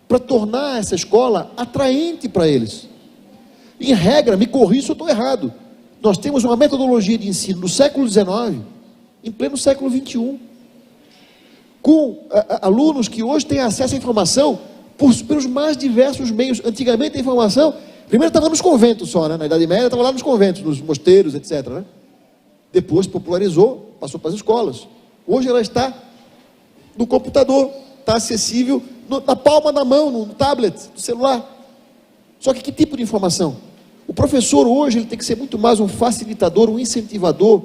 para tornar essa escola atraente para eles? Em regra, me corrija se eu estou errado, nós temos uma metodologia de ensino do século XIX, em pleno século XXI, com alunos que hoje têm acesso à informação pelos mais diversos meios. Antigamente a informação, primeiro estava nos conventos só, né? Na Idade Média estava lá nos conventos, nos mosteiros, etc., né? Depois popularizou, passou para as escolas. Hoje ela está no computador, está acessível na palma da mão, no tablet, no celular. Só que tipo de informação? O professor hoje ele tem que ser muito mais um facilitador, um incentivador.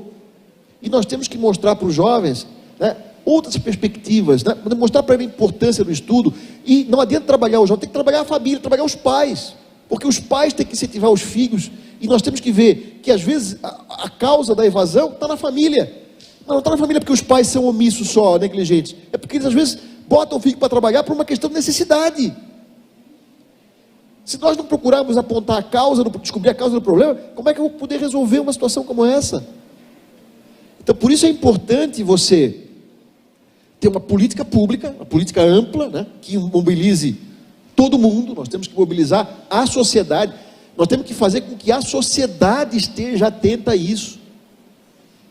E nós temos que mostrar para os jovens, né, outras perspectivas, né, mostrar para ele a importância do estudo. E não adianta trabalhar o jovem, tem que trabalhar a família, trabalhar os pais. Porque os pais têm que incentivar os filhos. E nós temos que ver que às vezes a causa da evasão está na família. Não está na família porque os pais são omissos só, negligentes. É porque eles às vezes botam o filho para trabalhar por uma questão de necessidade. Se nós não procurarmos apontar a causa, descobrir a causa do problema, como é que eu vou poder resolver uma situação como essa? Então, por isso é importante você ter uma política pública, uma política ampla, né, que mobilize todo mundo. Nós temos que mobilizar a sociedade, nós temos que fazer com que a sociedade esteja atenta a isso,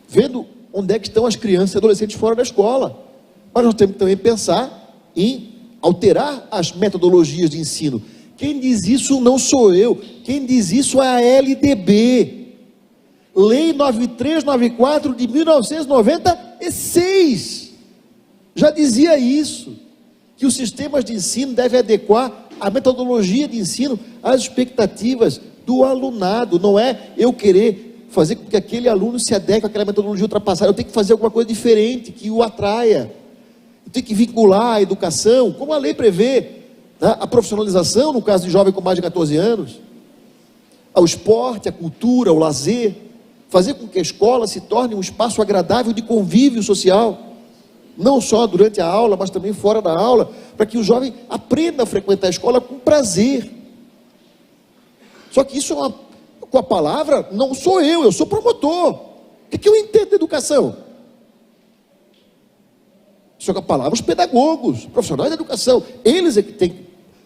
vendo onde é que estão as crianças e adolescentes fora da escola. Mas nós temos que também pensar em alterar as metodologias de ensino. Quem diz isso não sou eu, quem diz isso é a LDB, Lei 9394 de 1996, já dizia isso, que os sistemas de ensino devem adequar a metodologia de ensino às expectativas do alunado. Não é eu querer fazer com que aquele aluno se adeque àquela metodologia ultrapassada, eu tenho que fazer alguma coisa diferente, que o atraia, eu tenho que vincular a educação, como a lei prevê, a profissionalização, no caso de jovem com mais de 14 anos, ao esporte, à cultura, ao lazer, fazer com que a escola se torne um espaço agradável de convívio social. não só durante a aula, mas também fora da aula, para que o jovem aprenda a frequentar a escola com prazer. Só que isso com a palavra, não sou eu sou promotor. O que eu entendo de educação? Só com a palavra, os pedagogos, profissionais da educação, eles é que têm que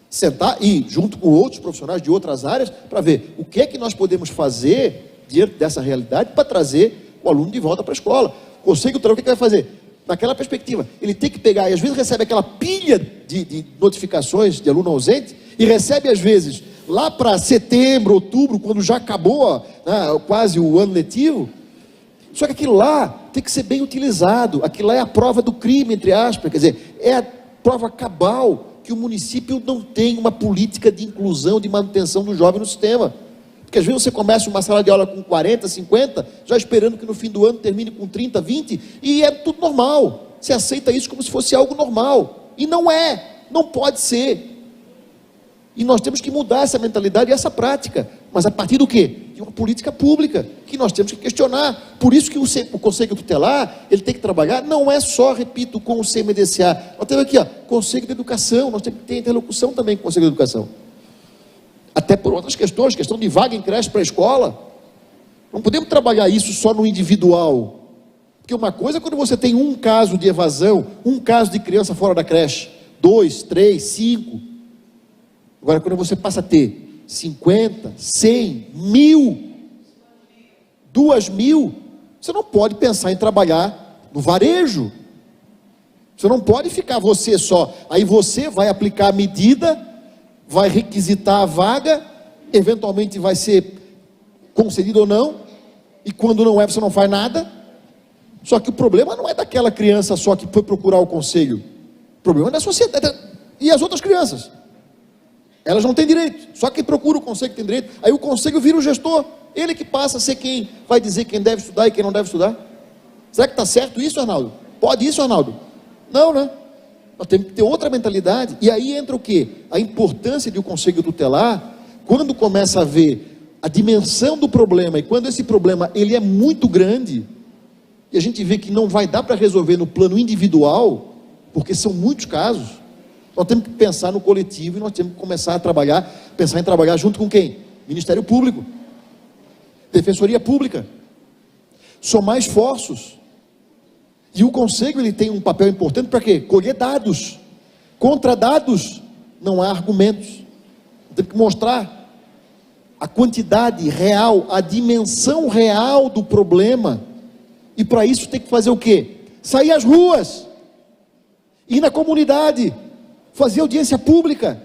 sentar e, junto com outros profissionais de outras áreas, para ver o que é que nós podemos fazer diante dessa realidade para trazer o aluno de volta para a escola. O conselho tutelar, o que vai fazer? Naquela perspectiva, ele tem que pegar, e às vezes recebe aquela pilha de notificações de aluno ausente, e recebe às vezes, lá para setembro, outubro, quando já acabou quase o ano letivo. Só que aquilo lá tem que ser bem utilizado, aquilo lá é a prova do crime, entre aspas, quer dizer, é a prova cabal que o município não tem uma política de inclusão, de manutenção do jovem no sistema. Porque às vezes você começa uma sala de aula com 40, 50, já esperando que no fim do ano termine com 30, 20, e é tudo normal. Você aceita isso como se fosse algo normal. E não é, não pode ser. E nós temos que mudar essa mentalidade e essa prática. Mas a partir do quê? De uma política pública, que nós temos que questionar. Por isso que o Conselho Tutelar, ele tem que trabalhar, não é só, repito, com o CMDCA. Nós temos aqui, Conselho de Educação, nós temos que ter interlocução também com o Conselho de Educação. Até por outras questões, questão de vaga em creche para a escola. Não podemos trabalhar isso só no individual. Porque uma coisa é quando você tem um caso de evasão, um caso de criança fora da creche, 2, 3, 5. Agora, quando você passa a ter 50, 100, 1000, 2000, você não pode pensar em trabalhar no varejo. Você não pode ficar você só. Aí você vai aplicar a medida, vai requisitar a vaga, eventualmente vai ser concedido ou não, e quando não é, você não faz nada. Só que o problema não é daquela criança só que foi procurar o conselho. O problema é da sociedade e as outras crianças. Elas não têm direito, só quem procura o conselho tem direito. Aí o conselho vira o gestor, ele que passa a ser quem vai dizer quem deve estudar e quem não deve estudar. Será que está certo isso, Arnaldo? Pode isso, Arnaldo? Não, né? Nós temos que ter outra mentalidade. E aí entra o quê? A importância de um conselho tutelar, quando começa a ver a dimensão do problema, e quando esse problema ele é muito grande, e a gente vê que não vai dar para resolver no plano individual, porque são muitos casos, nós temos que pensar no coletivo e nós temos que começar a trabalhar, pensar em trabalhar junto com quem? Ministério Público, Defensoria Pública, somar esforços. E o Conselho ele tem um papel importante para quê? Colher dados. Contra dados não há argumentos. Tem que mostrar a quantidade real, a dimensão real do problema. E para isso tem que fazer o quê? Sair às ruas, ir na comunidade, fazer audiência pública,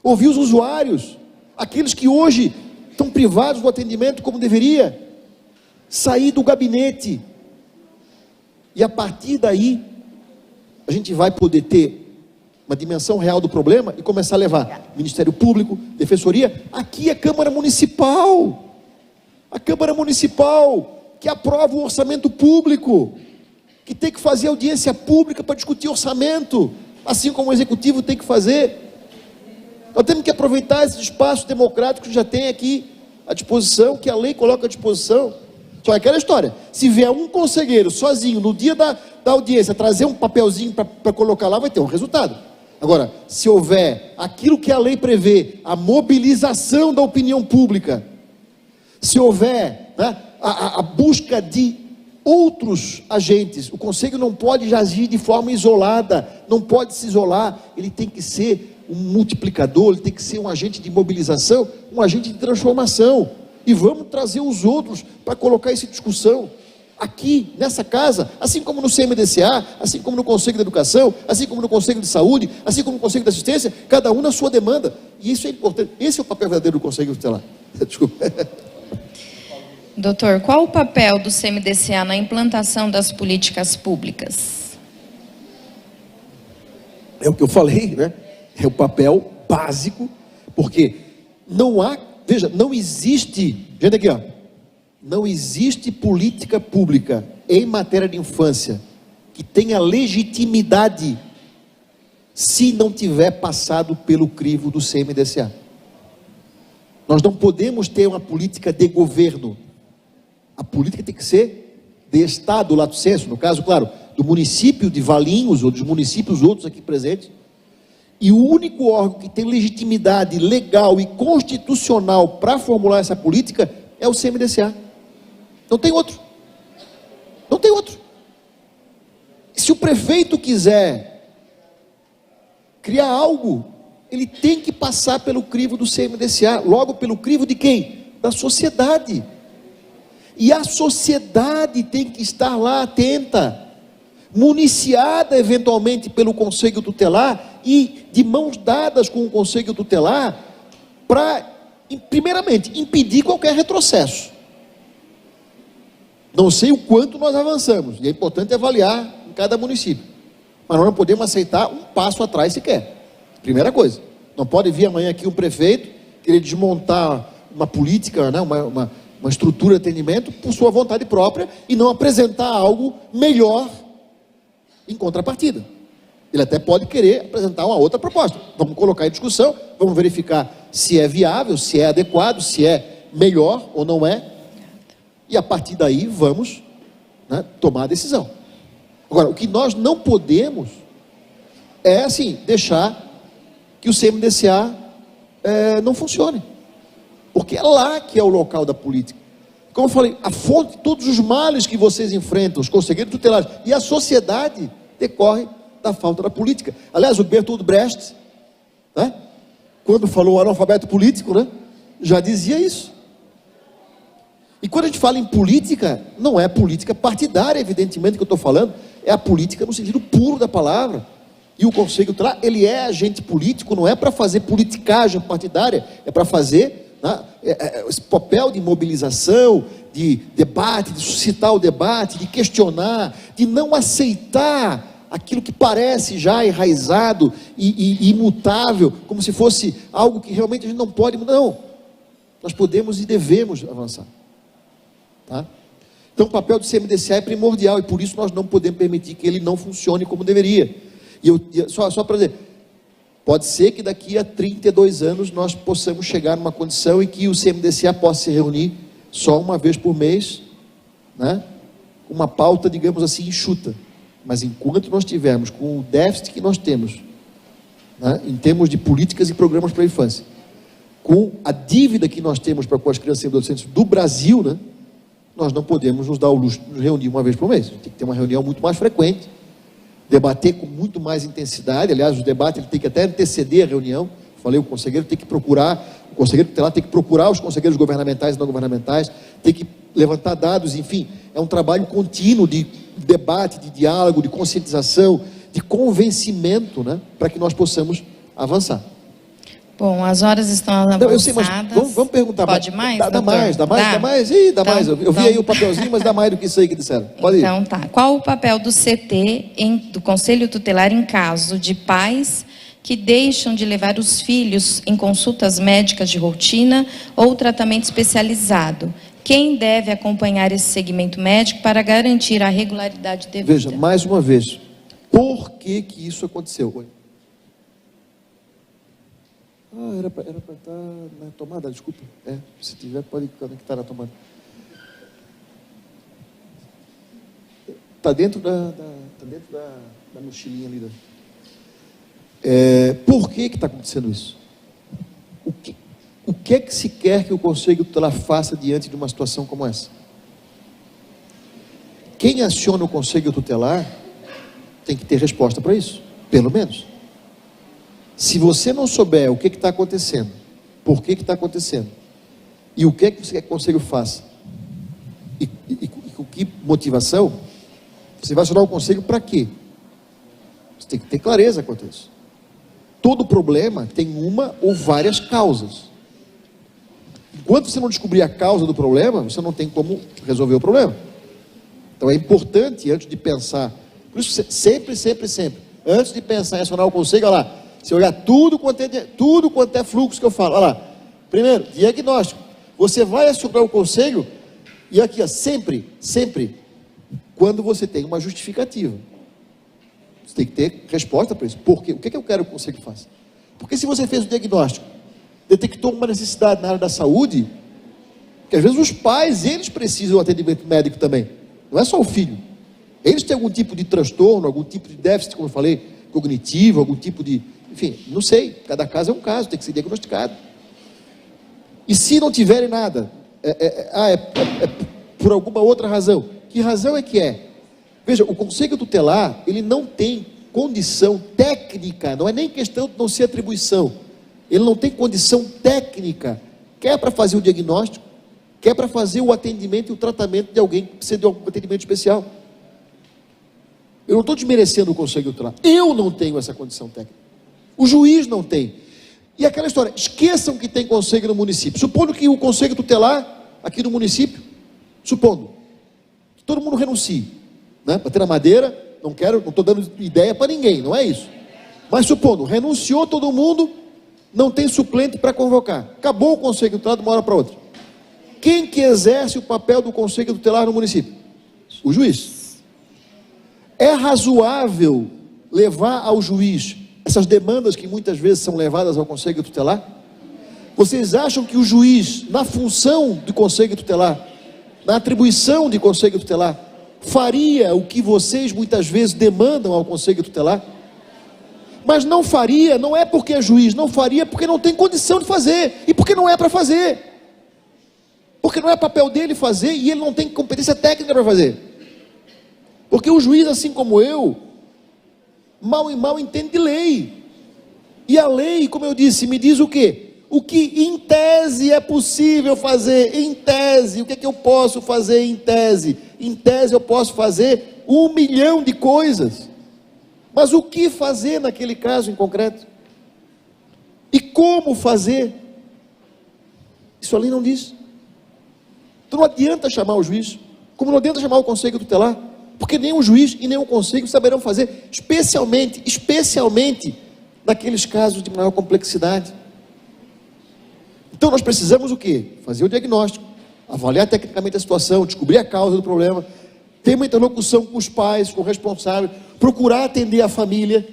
ouvir os usuários, aqueles que hoje estão privados do atendimento como deveria, sair do gabinete, e a partir daí, a gente vai poder ter uma dimensão real do problema e começar a levar Ministério Público, Defensoria, aqui é a Câmara Municipal que aprova o orçamento público, que tem que fazer audiência pública para discutir orçamento, assim como o Executivo tem que fazer. Nós temos que aproveitar esses espaços democráticos que já tem aqui à disposição, que a lei coloca à disposição. Só é aquela história, se vier um conselheiro sozinho no dia da audiência, trazer um papelzinho para colocar lá, vai ter um resultado. Agora, se houver aquilo que a lei prevê, a mobilização da opinião pública, se houver a busca de outros agentes, o conselho não pode agir de forma isolada, não pode se isolar, ele tem que ser um multiplicador, ele tem que ser um agente de mobilização, um agente de transformação, e vamos trazer os outros para colocar isso em discussão, aqui, nessa casa, assim como no CMDCA, assim como no Conselho de Educação, assim como no Conselho de Saúde, assim como no Conselho de Assistência, cada um na sua demanda, e isso é importante, esse é o papel verdadeiro do Conselho Tutelar. Desculpa. Doutor, qual o papel do CMDCA na implantação das políticas públicas? É o que eu falei, né? É o papel básico, porque não há, veja, não existe, gente aqui não existe política pública em matéria de infância que tenha legitimidade se não tiver passado pelo crivo do CMDCA. Nós não podemos ter uma política de governo. A política tem que ser de Estado, lato sensu, no caso, claro, do município de Valinhos, ou dos municípios outros aqui presentes, e o único órgão que tem legitimidade legal e constitucional para formular essa política é o CMDCA. Não tem outro. Não tem outro. Se o prefeito quiser criar algo, ele tem que passar pelo crivo do CMDCA, logo pelo crivo de quem? Da sociedade. E a sociedade tem que estar lá atenta, municiada eventualmente pelo Conselho Tutelar e de mãos dadas com o Conselho Tutelar para, primeiramente, impedir qualquer retrocesso. Não sei o quanto nós avançamos, e é importante avaliar em cada município, mas nós não podemos aceitar um passo atrás sequer. Primeira coisa, não pode vir amanhã aqui um prefeito querer desmontar uma política, né, uma estrutura de atendimento por sua vontade própria e não apresentar algo melhor em contrapartida. Ele até pode querer apresentar uma outra proposta. Vamos colocar em discussão, vamos verificar se é viável, se é adequado, se é melhor ou não é, e a partir daí vamos, né, tomar a decisão. Agora, o que nós não podemos é assim, deixar que o CMDCA não funcione, porque é lá que é o local da política. Como eu falei, a fonte de todos os males que vocês enfrentam, os conselheiros tutelares e a sociedade, decorre da falta da política. Aliás, o Bertolt Brecht, né, quando falou analfabeto político, né, já dizia isso. E quando a gente fala em política, não é política partidária, evidentemente, que eu estou falando, é a política no sentido puro da palavra. E o Conselho Tutelar, ele é agente político, não é para fazer politicagem partidária, é para fazer, né, esse papel de mobilização, de debate, de suscitar o debate, de questionar, de não aceitar aquilo que parece já enraizado e imutável, como se fosse algo que realmente a gente não pode mudar. Não, nós podemos e devemos avançar. Tá? Então o papel do CMDCA é primordial e por isso nós não podemos permitir que ele não funcione como deveria. Só para dizer, pode ser que daqui a 32 anos nós possamos chegar numa condição em que o CMDCA possa se reunir só uma vez por mês, né? Uma pauta, digamos assim, enxuta. Mas enquanto nós tivermos com o déficit que nós temos, né, em termos de políticas e programas para a infância, com a dívida que nós temos para com as crianças e adolescentes do Brasil, né, nós não podemos nos dar o luxo de nos reunir uma vez por mês. Tem que ter uma reunião muito mais frequente, debater com muito mais intensidade. Aliás, o debate ele tem que até anteceder a reunião. Falei, o conselheiro tem que procurar, o conselheiro tutelar tem que procurar os conselheiros governamentais e não governamentais, tem que levantar dados, enfim, é um trabalho contínuo de debate, de diálogo, de conscientização, de convencimento, né, para que nós possamos avançar. Bom, as horas estão avançadas. Não, eu sei, mas vamos perguntar. Pode mais? Dá mais. Ih, dá então, mais. Eu vi aí o papelzinho, mas dá mais do que isso aí que disseram. Pode ir. Então tá. Qual o papel do CT, do Conselho Tutelar, em caso de pais que deixam de levar os filhos em consultas médicas de rotina ou tratamento especializado? Quem deve acompanhar esse segmento médico para garantir a regularidade devida? Veja, mais uma vez, por que isso aconteceu? Era para estar na tomada, desculpa. Se tiver, pode conectar na tomada. Está dentro da mochilinha ali. Por que está acontecendo isso? O que é que se quer que o Conselho Tutelar faça diante de uma situação como essa? Quem aciona o Conselho Tutelar tem que ter resposta para isso, pelo menos. Se você não souber o que está acontecendo, por que está acontecendo, e o que é que você quer que o Conselho faça, e com que motivação, você vai acionar o Conselho para quê? Você tem que ter clareza quanto a isso. Todo problema tem uma ou várias causas. Enquanto você não descobrir a causa do problema, você não tem como resolver o problema. Então é importante, antes de pensar, por isso sempre, antes de pensar em acionar o Conselho, olha lá, se olhar tudo quanto é fluxo que eu falo, olha lá, primeiro, diagnóstico, você vai acionar o Conselho, e aqui, ó, sempre, quando você tem uma justificativa, você tem que ter resposta para isso. Por quê? O que eu quero que o Conselho faça? Porque se você fez o diagnóstico, detectou uma necessidade na área da saúde, que às vezes os pais, eles precisam do atendimento médico também, não é só o filho, Eles têm algum tipo de transtorno, algum tipo de déficit, como eu falei, cognitivo, algum tipo de... Enfim, não sei, cada caso é um caso, tem que ser diagnosticado. E se não tiverem nada, por alguma outra razão. Que razão é que é? Veja, o Conselho Tutelar, ele não tem condição técnica, não é nem questão de não ser atribuição, ele não tem condição técnica, quer para fazer o diagnóstico, quer para fazer o atendimento e o tratamento de alguém que precisa de algum atendimento especial. Eu não estou desmerecendo o Conselho Tutelar, eu não tenho essa condição técnica, o juiz não tem. E aquela história, esqueçam que tem conselho no município, supondo que o Conselho Tutelar, aqui no município, supondo, que todo mundo renuncie, né? Bater na madeira, não estou dando ideia para ninguém, não é isso. Mas supondo, renunciou todo mundo, não tem suplente para convocar, acabou o Conselho Tutelar de uma hora para outra. Quem que exerce o papel do Conselho Tutelar no município? O juiz. É razoável levar ao juiz essas demandas que muitas vezes são levadas ao Conselho Tutelar? Vocês acham que o juiz, na função do Conselho Tutelar, na atribuição de Conselho Tutelar, faria o que vocês muitas vezes demandam ao Conselho Tutelar? Mas não faria, não é porque é juiz, não faria porque não tem condição de fazer, e porque não é para fazer, porque não é papel dele fazer, e ele não tem competência técnica para fazer, porque o juiz, assim como eu, mal e mal entende de lei, e a lei, como eu disse, me diz o quê? O que em tese é possível fazer, em tese, o que é que eu posso fazer em tese? Em tese eu posso fazer 1 milhão de coisas, mas o que fazer naquele caso em concreto? E como fazer? Isso a lei não diz. Então não adianta chamar o juiz, como não adianta chamar o Conselho Tutelar, porque nem o juiz e nem o Conselho saberão fazer, especialmente naqueles casos de maior complexidade. Então nós precisamos o quê? Fazer o diagnóstico, avaliar tecnicamente a situação, descobrir a causa do problema, ter uma interlocução com os pais, com o responsável, procurar atender a família,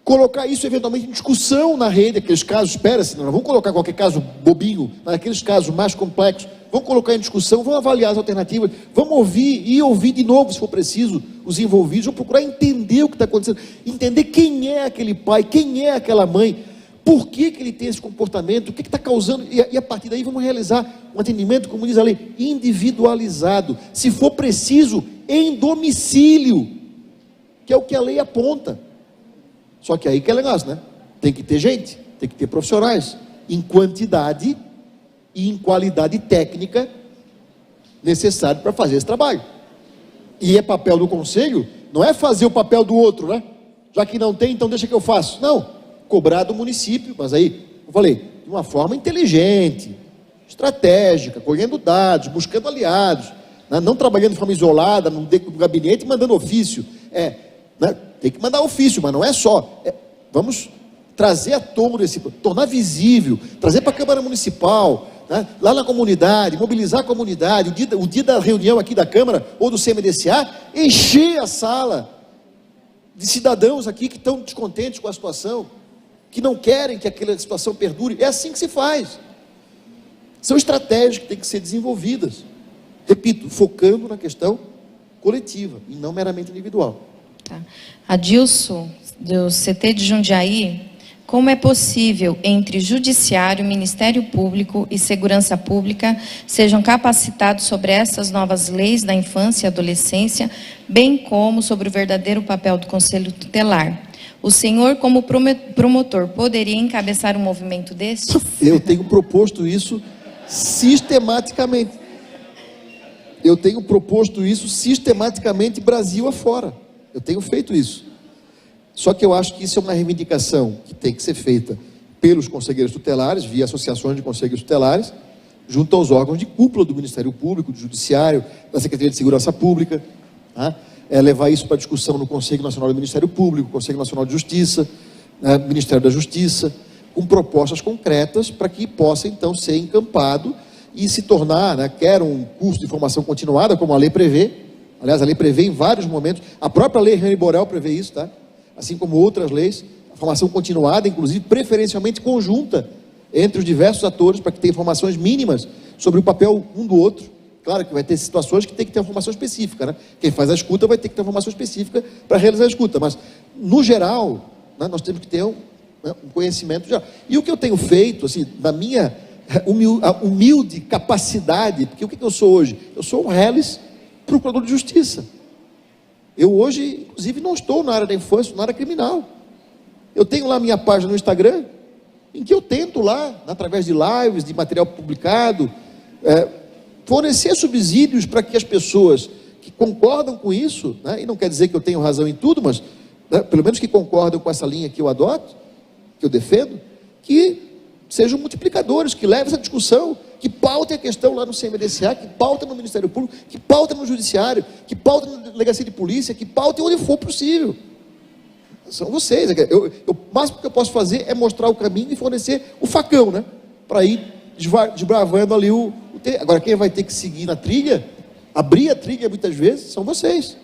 colocar isso eventualmente em discussão na rede, aqueles casos, espera-se, não vamos colocar qualquer caso bobinho, naqueles casos mais complexos, vamos colocar em discussão, vamos avaliar as alternativas, vamos ouvir de novo, se for preciso, os envolvidos, vamos procurar entender o que está acontecendo, entender quem é aquele pai, quem é aquela mãe, por que ele tem esse comportamento, o que está causando, e a partir daí vamos realizar um atendimento, como diz a lei, individualizado, se for preciso, em domicílio, que é o que a lei aponta. Só que aí que é negócio, né? Tem que ter gente, tem que ter profissionais, em quantidade e em qualidade técnica necessário para fazer esse trabalho. E é papel do conselho, não é fazer o papel do outro, né? Já que não tem, então deixa que eu faço. Não, cobrar do município, mas aí, eu falei, de uma forma inteligente, estratégica, colhendo dados, buscando aliados, né? Não trabalhando de forma isolada, no gabinete, mandando ofício, né? Tem que mandar ofício, mas não é só, vamos trazer à tona tornar visível, trazer para a Câmara Municipal, né? Lá na comunidade, mobilizar a comunidade, o dia da reunião aqui da Câmara, ou do CMDCA, encher a sala de cidadãos aqui que estão descontentes com a situação, que não querem que aquela situação perdure. É assim que se faz. São estratégias que têm que ser desenvolvidas, repito, focando na questão coletiva e não meramente individual. Tá. Adilson, do CT de Jundiaí, como é possível entre Judiciário, Ministério Público e Segurança Pública sejam capacitados sobre essas novas leis da infância e adolescência, bem como sobre o verdadeiro papel do Conselho Tutelar? O senhor, como promotor, poderia encabeçar um movimento desse? Eu tenho proposto isso sistematicamente. Eu tenho proposto isso sistematicamente Brasil afora. Eu tenho feito isso. Só que eu acho que isso é uma reivindicação que tem que ser feita pelos conselheiros tutelares, via associações de conselheiros tutelares, junto aos órgãos de cúpula do Ministério Público, do Judiciário, da Secretaria de Segurança Pública, tá? Levar isso para discussão no Conselho Nacional do Ministério Público, Conselho Nacional de Justiça, Ministério da Justiça, com propostas concretas para que possa então ser encampado e se tornar, né, quer um curso de formação continuada, como a lei prevê. Aliás, a lei prevê em vários momentos, a própria lei Rani Borel prevê isso, tá? Assim como outras leis, a formação continuada, inclusive preferencialmente conjunta entre os diversos atores, para que tenha informações mínimas sobre o papel um do outro, Claro que vai ter situações que tem que ter uma formação específica, né? Quem faz a escuta vai ter que ter uma formação específica para realizar a escuta, mas, no geral, né, nós temos que ter um conhecimento geral. E o que eu tenho feito, assim, na minha humilde capacidade, porque o que eu sou hoje? Eu sou um reles procurador de justiça. Eu hoje, inclusive, não estou na área da infância, na área criminal. Eu tenho lá minha página no Instagram, em que eu tento lá, através de lives, de material publicado, fornecer subsídios para que as pessoas que concordam com isso, né, e não quer dizer que eu tenho razão em tudo, mas né, pelo menos que concordam com essa linha que eu adoto, que eu defendo, que sejam multiplicadores, que levem essa discussão, que pautem a questão lá no CMDCA, que pautem no Ministério Público, que pautem no Judiciário, que pautem na Delegacia de Polícia, que pautem onde for possível. São vocês. O máximo que eu posso fazer é mostrar o caminho e fornecer o facão, né? Para ir desbravando ali Agora, quem vai ter que seguir na trilha, abrir a trilha muitas vezes, são vocês.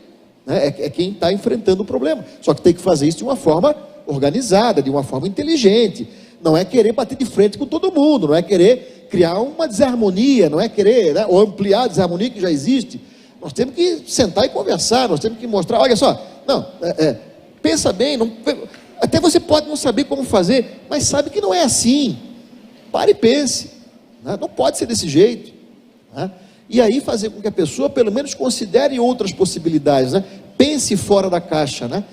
Né? É quem está enfrentando o problema. Só que tem que fazer isso de uma forma organizada, de uma forma inteligente. Não é querer bater de frente com todo mundo, não é querer criar uma desarmonia, não é querer, né, ou ampliar a desarmonia que já existe. Nós temos que sentar e conversar, nós temos que mostrar, olha só, não, pensa bem, até você pode não saber como fazer, mas sabe que não é assim. Pare e pense, né? Não pode ser desse jeito, né? E aí fazer com que a pessoa pelo menos considere outras possibilidades, né? Pense fora da caixa, né?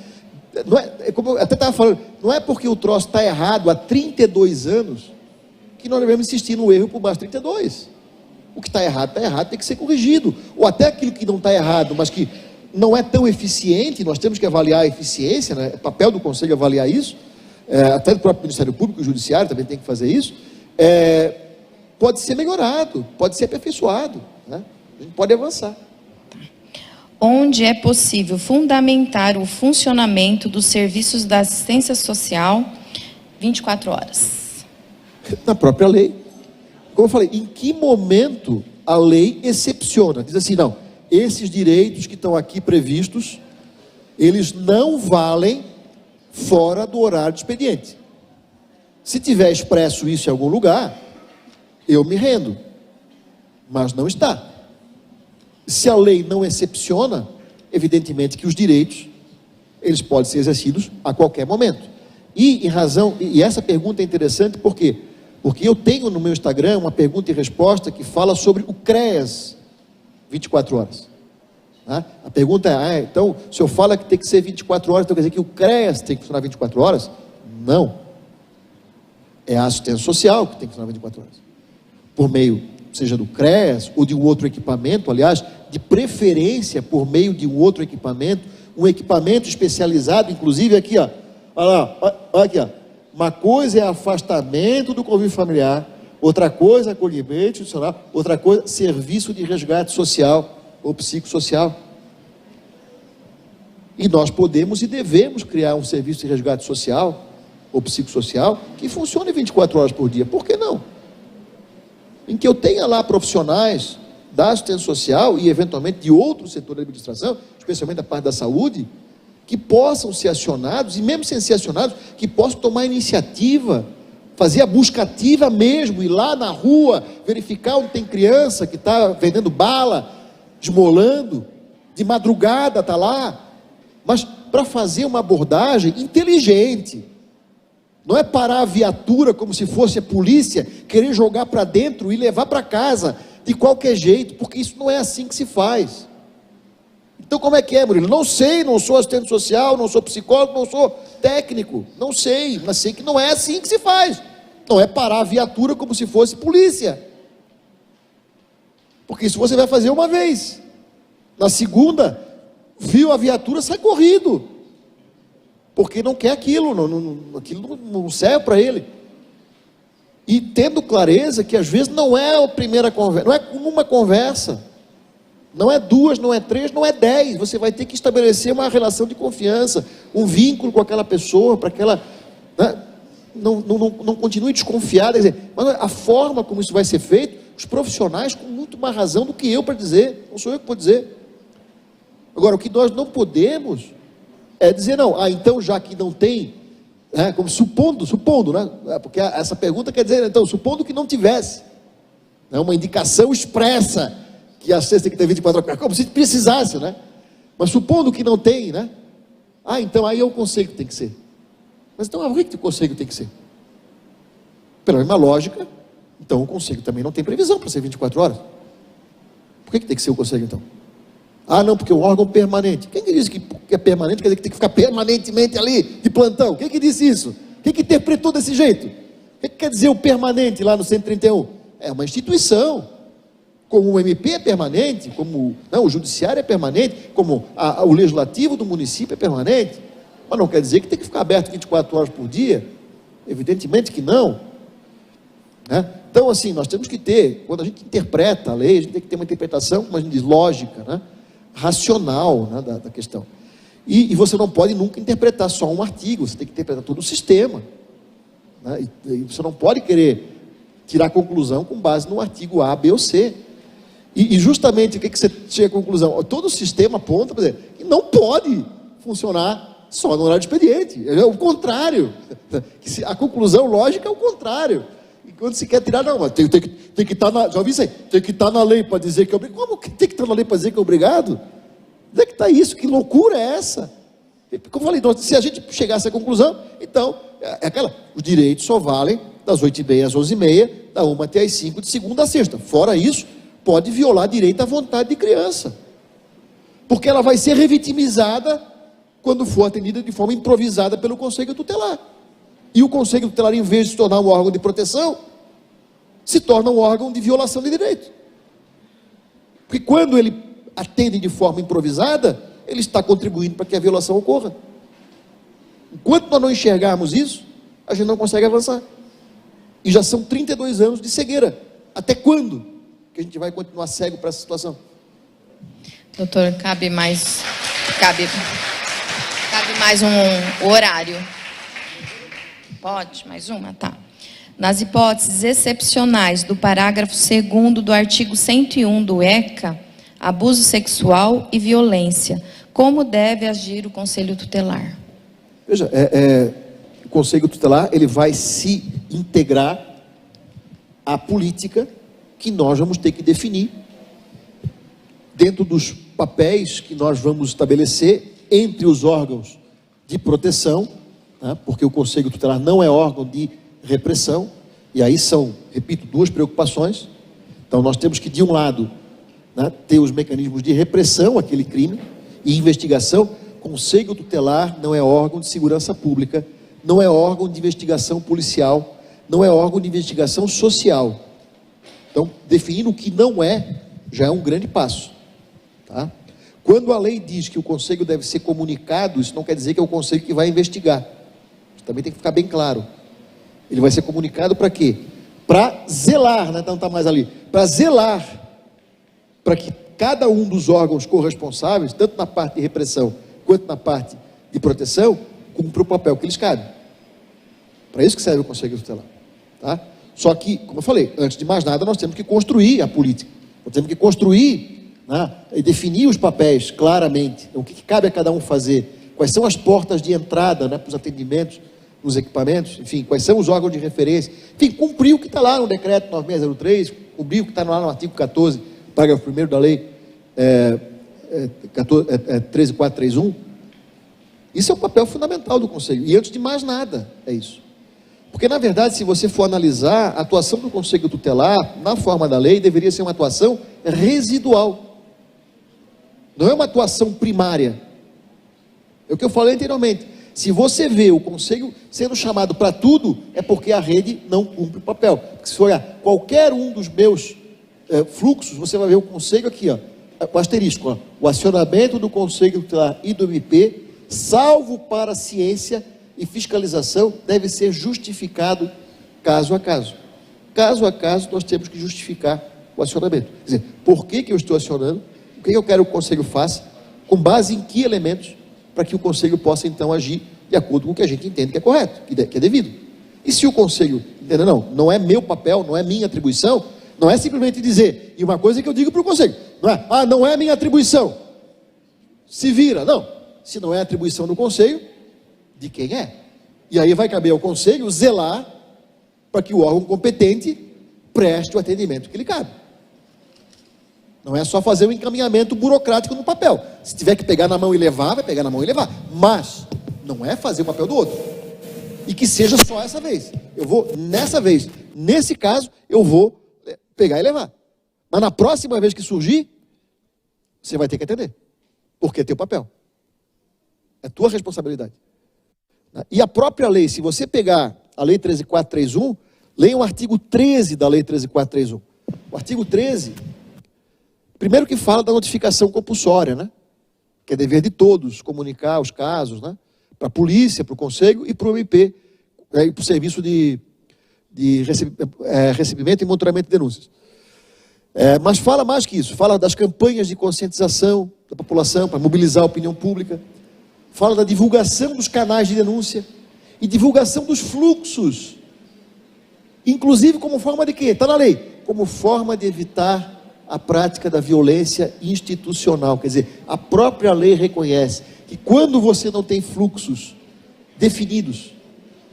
Não é como eu até estava falando, não é porque o troço está errado há 32 anos que nós devemos insistir no erro por mais 32. O que está errado, tem que ser corrigido. Ou até aquilo que não está errado, mas que não é tão eficiente, nós temos que avaliar a eficiência, né? É papel do Conselho avaliar isso, até do próprio Ministério Público, o Judiciário também tem que fazer isso, pode ser melhorado, pode ser aperfeiçoado, né? A gente pode avançar. Onde é possível fundamentar o funcionamento dos serviços da assistência social 24 horas? Na própria lei. Como eu falei, em que momento a lei excepciona? Diz assim, não, esses direitos que estão aqui previstos, eles não valem fora do horário de expediente. Se tiver expresso isso em algum lugar, eu me rendo. Mas não está. Se a lei não excepciona, evidentemente que os direitos, eles podem ser exercidos a qualquer momento. E essa pergunta é interessante por quê? Porque eu tenho no meu Instagram uma pergunta e resposta que fala sobre o CREAS 24 horas. Tá? A pergunta é, então, se o senhor fala que tem que ser 24 horas, então quer dizer que o CREAS tem que funcionar 24 horas? Não. É a assistência social que tem que funcionar 24 horas. Por meio, seja do CREAS ou de um outro equipamento, aliás, de preferência por meio de um outro equipamento, um equipamento especializado, inclusive aqui, ó, olha aqui, ó. Uma coisa é afastamento do convívio familiar, outra coisa é acolhimento institucional, outra coisa serviço de resgate social ou psicossocial. E nós podemos e devemos criar um serviço de resgate social ou psicossocial que funcione 24 horas por dia. Por que não? Em que eu tenha lá profissionais da assistência social e eventualmente de outro setor da administração, especialmente da parte da saúde, que possam ser acionados, e mesmo sem ser acionados, que possam tomar iniciativa, fazer a busca ativa mesmo, ir lá na rua, verificar onde tem criança que está vendendo bala, esmolando, de madrugada está lá, mas para fazer uma abordagem inteligente. Não é parar a viatura como se fosse a polícia, querer jogar para dentro e levar para casa de qualquer jeito, porque isso não é assim que se faz. Então como é que é, Murilo? Não sei, não sou assistente social, não sou psicólogo, não sou técnico, não sei, mas sei que não é assim que se faz. Não é parar a viatura como se fosse polícia, porque isso você vai fazer uma vez, na segunda, viu a viatura, sai corrido, porque não quer aquilo, aquilo não serve para ele. E tendo clareza que às vezes não é a primeira conversa, não é uma conversa, não é duas, não é três, não é 10. Você vai ter que estabelecer uma relação de confiança, um vínculo com aquela pessoa, para que ela, né, não continue desconfiada. Quer dizer, mas a forma como isso vai ser feito, os profissionais com muito mais razão do que eu para dizer, não sou eu que vou dizer. Agora, o que nós não podemos é dizer, não, então já que não tem, como supondo, né? Porque essa pergunta quer dizer, então, supondo que não tivesse, né, uma indicação expressa que a cesta tem que ter 24 horas, como se precisasse, né? Mas supondo que não tem, né? Então aí é o conselho que tem que ser. Mas então, por que o conselho tem que ser? Pela mesma lógica, então o conselho também não tem previsão para ser 24 horas. Por que tem que ser o conselho então? Não, porque é um órgão permanente. Quem que disse que é permanente, quer dizer que tem que ficar permanentemente ali, de plantão? Quem que disse isso? Quem que interpretou desse jeito? O que quer dizer o permanente lá no 131? É uma instituição. Como o MP é permanente, como o judiciário é permanente, como o legislativo do município é permanente. Mas não quer dizer que tem que ficar aberto 24 horas por dia. Evidentemente que não. Né? Então, assim, nós temos que ter, quando a gente interpreta a lei, a gente tem que ter uma interpretação, como a gente diz, lógica, né? Racional, né? da questão. E você não pode nunca interpretar só um artigo, você tem que interpretar todo o sistema. Né? E você não pode querer tirar conclusão com base no artigo A, B ou C. E justamente o que você chega à conclusão? Todo o sistema aponta para dizer que não pode funcionar só no horário de expediente. É o contrário. A conclusão lógica é o contrário. E quando se quer tirar, não, mas tem que estar na. Já ouvi isso aí? Tem que estar na lei para dizer que é obrigado. Como que tem que estar na lei para dizer que é obrigado? Onde é que está isso? Que loucura é essa? Como eu falei, então, se a gente chegasse à conclusão, então, os direitos só valem das 8h30 às 11h30, da 1 até às 5, de segunda a sexta. Fora isso, pode violar direito à vontade de criança. Porque ela vai ser revitimizada quando for atendida de forma improvisada pelo Conselho Tutelar. E o Conselho Tutelar, em vez de se tornar um órgão de proteção, se torna um órgão de violação de direito. Porque quando ele atende de forma improvisada, ele está contribuindo para que a violação ocorra. Enquanto nós não enxergarmos isso, a gente não consegue avançar. E já são 32 anos de cegueira. Até quando que a gente vai continuar cego para essa situação? Doutor, cabe mais um horário. Pode? Mais uma? Tá. Nas hipóteses excepcionais do parágrafo 2º do artigo 101 do ECA, abuso sexual e violência, como deve agir o Conselho Tutelar? Veja, o Conselho Tutelar, ele vai se integrar à política que nós vamos ter que definir dentro dos papéis que nós vamos estabelecer entre os órgãos de proteção, né, porque o Conselho Tutelar não é órgão de repressão, e aí são, repito, duas preocupações. Então nós temos que, de um lado, né, ter os mecanismos de repressão àquele crime e investigação. Conselho Tutelar não é órgão de segurança pública, não é órgão de investigação policial, não é órgão de investigação social. Então, definindo o que não é, já é um grande passo. Tá? Quando a lei diz que o conselho deve ser comunicado, isso não quer dizer que é o conselho que vai investigar. Isso também tem que ficar bem claro. Ele vai ser comunicado para quê? Para zelar, né? Então não está mais ali, para zelar, para que cada um dos órgãos corresponsáveis, tanto na parte de repressão, quanto na parte de proteção, cumpra o papel que lhes cabe. Para isso que serve o Conselho Tutelar. Tá? Só que, como eu falei, antes de mais nada, nós temos que construir a política. Nós temos que construir, né, e definir os papéis claramente. Então, o que cabe a cada um fazer? Quais são as portas de entrada, né, para os atendimentos, nos equipamentos? Enfim, quais são os órgãos de referência? Enfim, cumprir o que está lá no decreto 9603, cumprir o que está lá no artigo 14, parágrafo 1º da lei 13431. Isso é o papel fundamental do Conselho. E antes de mais nada, é isso. Porque, na verdade, se você for analisar, a atuação do Conselho Tutelar, na forma da lei, deveria ser uma atuação residual. Não é uma atuação primária. É o que eu falei anteriormente. Se você vê o Conselho sendo chamado para tudo, é porque a rede não cumpre o papel. Porque se for olhar qualquer um dos meus fluxos, você vai ver o Conselho aqui, ó, o asterisco, ó, o acionamento do Conselho Tutelar e do MP, salvo para ciência e fiscalização, deve ser justificado caso a caso. Caso a caso, nós temos que justificar o acionamento. Quer dizer, por que eu estou acionando? O que eu quero que o Conselho faça? Com base em que elementos? Para que o Conselho possa, então, agir de acordo com o que a gente entende que é correto, que é devido. E se o Conselho, entendeu? Não é meu papel, não é minha atribuição, não é simplesmente dizer, e uma coisa que eu digo para o Conselho, não é minha atribuição, se vira, não. Se não é atribuição do Conselho, de quem é? E aí vai caber ao Conselho zelar para que o órgão competente preste o atendimento que lhe cabe. Não é só fazer o encaminhamento burocrático no papel. Se tiver que pegar na mão e levar, vai pegar na mão e levar. Mas não é fazer o papel do outro. E que seja só essa vez. Eu vou, nessa vez, nesse caso, eu vou pegar e levar. Mas na próxima vez que surgir, você vai ter que atender. Porque é teu papel. É tua responsabilidade. E a própria lei, se você pegar a Lei 13.431, leia o artigo 13 da Lei 13.431. O artigo 13... primeiro que fala da notificação compulsória, né? Que é dever de todos comunicar os casos, né? Para a polícia, para o conselho e para o MP, e para o serviço de recebimento e monitoramento de denúncias. Mas fala mais que isso, fala das campanhas de conscientização da população para mobilizar a opinião pública, fala da divulgação dos canais de denúncia e divulgação dos fluxos, inclusive como forma de quê? Está na lei, como forma de evitar a prática da violência institucional. Quer dizer, a própria lei reconhece que quando você não tem fluxos definidos,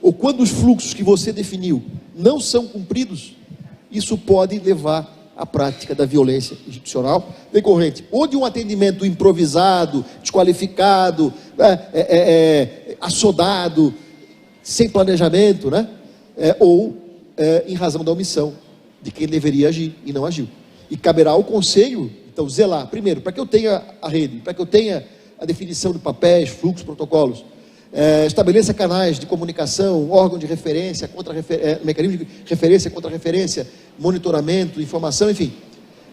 ou quando os fluxos que você definiu não são cumpridos, isso pode levar à prática da violência institucional decorrente ou de um atendimento improvisado, desqualificado, assodado, sem planejamento, né? Ou em razão da omissão de quem deveria agir e não agiu. E caberá ao conselho, então, zelar, primeiro, para que eu tenha a rede, para que eu tenha a definição de papéis, fluxos, protocolos, estabeleça canais de comunicação, órgão de referência, mecanismo de referência, contra-referência, monitoramento, informação, enfim.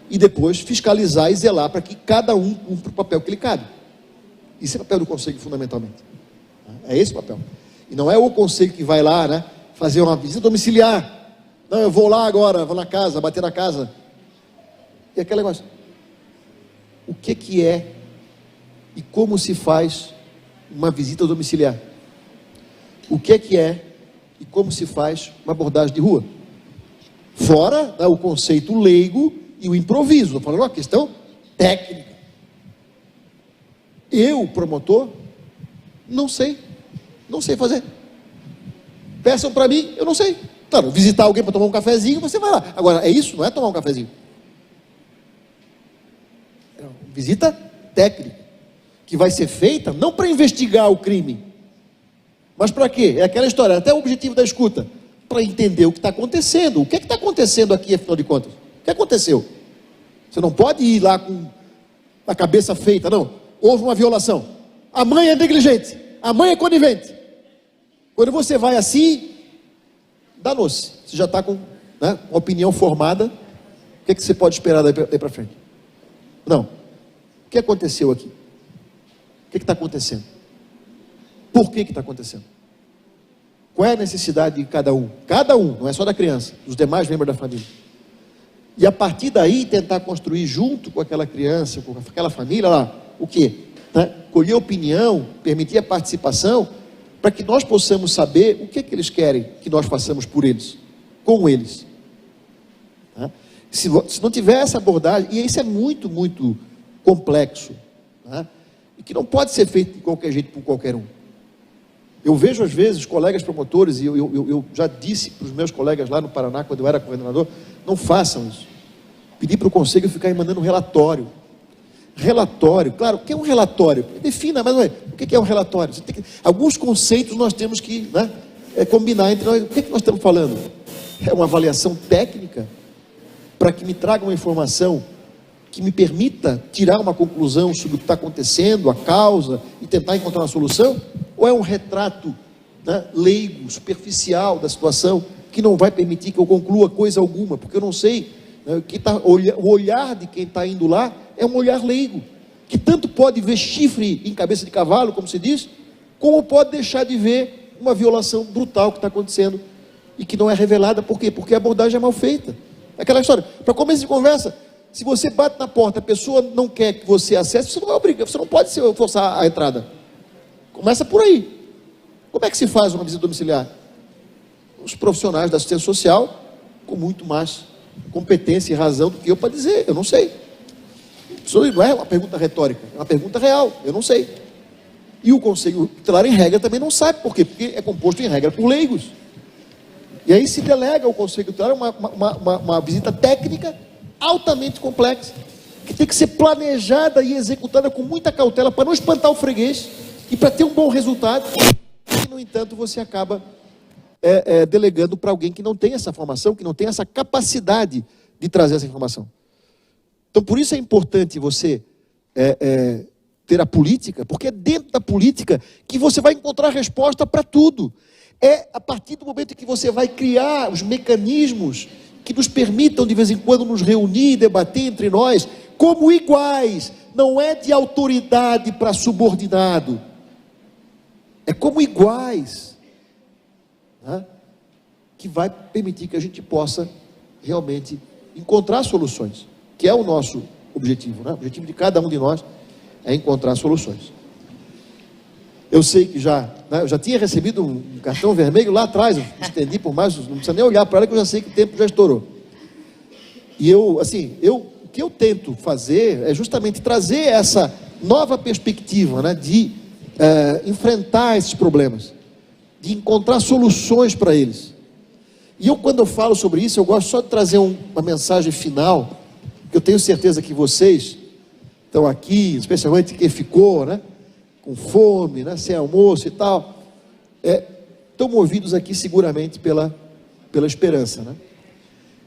E depois fiscalizar e zelar para que cada um cumpra o papel que lhe cabe. Isso é o papel do conselho, fundamentalmente. É esse o papel. E não é o conselho que vai lá, né, fazer uma visita domiciliar. Não, eu vou lá agora, vou na casa, bater na casa. E aquele negócio, o que é e como se faz uma visita domiciliar? O que é e como se faz uma abordagem de rua? Fora, né, o conceito leigo e o improviso. Estou falando uma questão técnica. Eu, promotor, não sei fazer. Peçam para mim, eu não sei. Claro, visitar alguém para tomar um cafezinho, você vai lá. Agora, é isso? Não é tomar um cafezinho. Visita técnica, que vai ser feita não para investigar o crime, mas para quê? É aquela história, até o objetivo da escuta, para entender o que está acontecendo. O que está acontecendo aqui, afinal de contas? O que aconteceu? Você não pode ir lá com a cabeça feita, não. Houve uma violação, a mãe é negligente, a mãe é conivente. Quando você vai assim, danou-se, você já está com, né, uma opinião formada. O que você pode esperar daí para frente? Não. O que aconteceu aqui? O que está acontecendo? Por que está acontecendo? Qual é a necessidade de cada um? Cada um, não é só da criança, dos demais membros da família. E a partir daí tentar construir junto com aquela criança, com aquela família lá, o quê? Né? Colher opinião, permitir a participação, para que nós possamos saber o que eles querem que nós façamos por eles, com eles. Tá? Se não tiver essa abordagem, e isso é muito, muito complexo, né? E que não pode ser feito de qualquer jeito por qualquer um. Eu vejo às vezes colegas promotores, e eu já disse para os meus colegas lá no Paraná, quando eu era coordenador, não façam isso. Pedi para o conselho ficar aí mandando relatório. Relatório, claro, o que é um relatório? Defina, mas não é. O que é um relatório? Alguns conceitos nós temos que, né, combinar entre nós. O que é que nós estamos falando? É uma avaliação técnica para que me traga uma informação que me permita tirar uma conclusão sobre o que está acontecendo, a causa, e tentar encontrar uma solução? Ou é um retrato, né, leigo, superficial da situação, que não vai permitir que eu conclua coisa alguma, porque eu não sei, né, o olhar de quem está indo lá é um olhar leigo, que tanto pode ver chifre em cabeça de cavalo, como se diz, como pode deixar de ver uma violação brutal que está acontecendo, e que não é revelada. Por quê? Porque a abordagem é mal feita. Aquela história, para começo de conversa, se você bate na porta, a pessoa não quer que você acesse, você não vai obrigar, você não pode forçar a entrada. Começa por aí. Como é que se faz uma visita domiciliar? Os profissionais da assistência social, com muito mais competência e razão do que eu para dizer, eu não sei. Isso não é uma pergunta retórica, é uma pergunta real, eu não sei. E o Conselho Tutelar, em regra, também não sabe. Por quê? Porque é composto, em regra, por leigos. E aí se delega ao Conselho Tutelar uma visita técnica altamente complexa. que tem que ser planejada e executada com muita cautela para não espantar o freguês e para ter um bom resultado. E, no entanto, você acaba delegando para alguém que não tem essa formação, que não tem essa capacidade de trazer essa informação. Então, por isso é importante você ter a política, porque é dentro da política que você vai encontrar resposta para tudo. É a partir do momento que você vai criar os mecanismos que nos permitam, de vez em quando, nos reunir e debater entre nós, como iguais. Não é de autoridade para subordinado. É como iguais. Né? Que vai permitir que a gente possa realmente encontrar soluções, que é o nosso objetivo, né? O objetivo de cada um de nós é encontrar soluções. Eu sei que eu já tinha recebido um cartão vermelho lá atrás, eu estendi por mais, não precisa nem olhar para ela, que eu já sei que o tempo já estourou. E o que eu tento fazer é justamente trazer essa nova perspectiva, né, de enfrentar esses problemas, de encontrar soluções para eles. E quando eu falo sobre isso, eu gosto só de trazer uma mensagem final, que eu tenho certeza que vocês estão aqui, especialmente quem ficou, né, com fome, né, sem almoço e tal, estão movidos aqui seguramente pela esperança, né?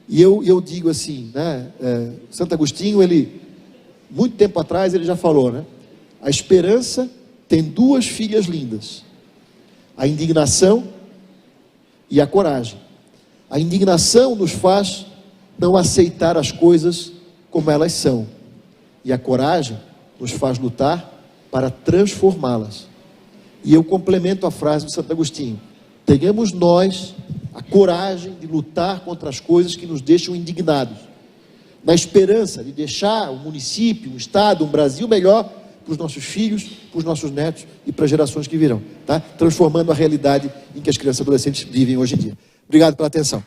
E eu digo assim, né, Santo Agostinho, muito tempo atrás, ele já falou, né, a esperança tem duas filhas lindas, a indignação e a coragem. A indignação nos faz não aceitar as coisas como elas são, e a coragem nos faz lutar para transformá-las. E eu complemento a frase de Santo Agostinho: tenhamos nós a coragem de lutar contra as coisas que nos deixam indignados, na esperança de deixar o município, o estado, um Brasil melhor para os nossos filhos, para os nossos netos e para as gerações que virão, tá? Transformando a realidade em que as crianças e adolescentes vivem hoje em dia. Obrigado pela atenção.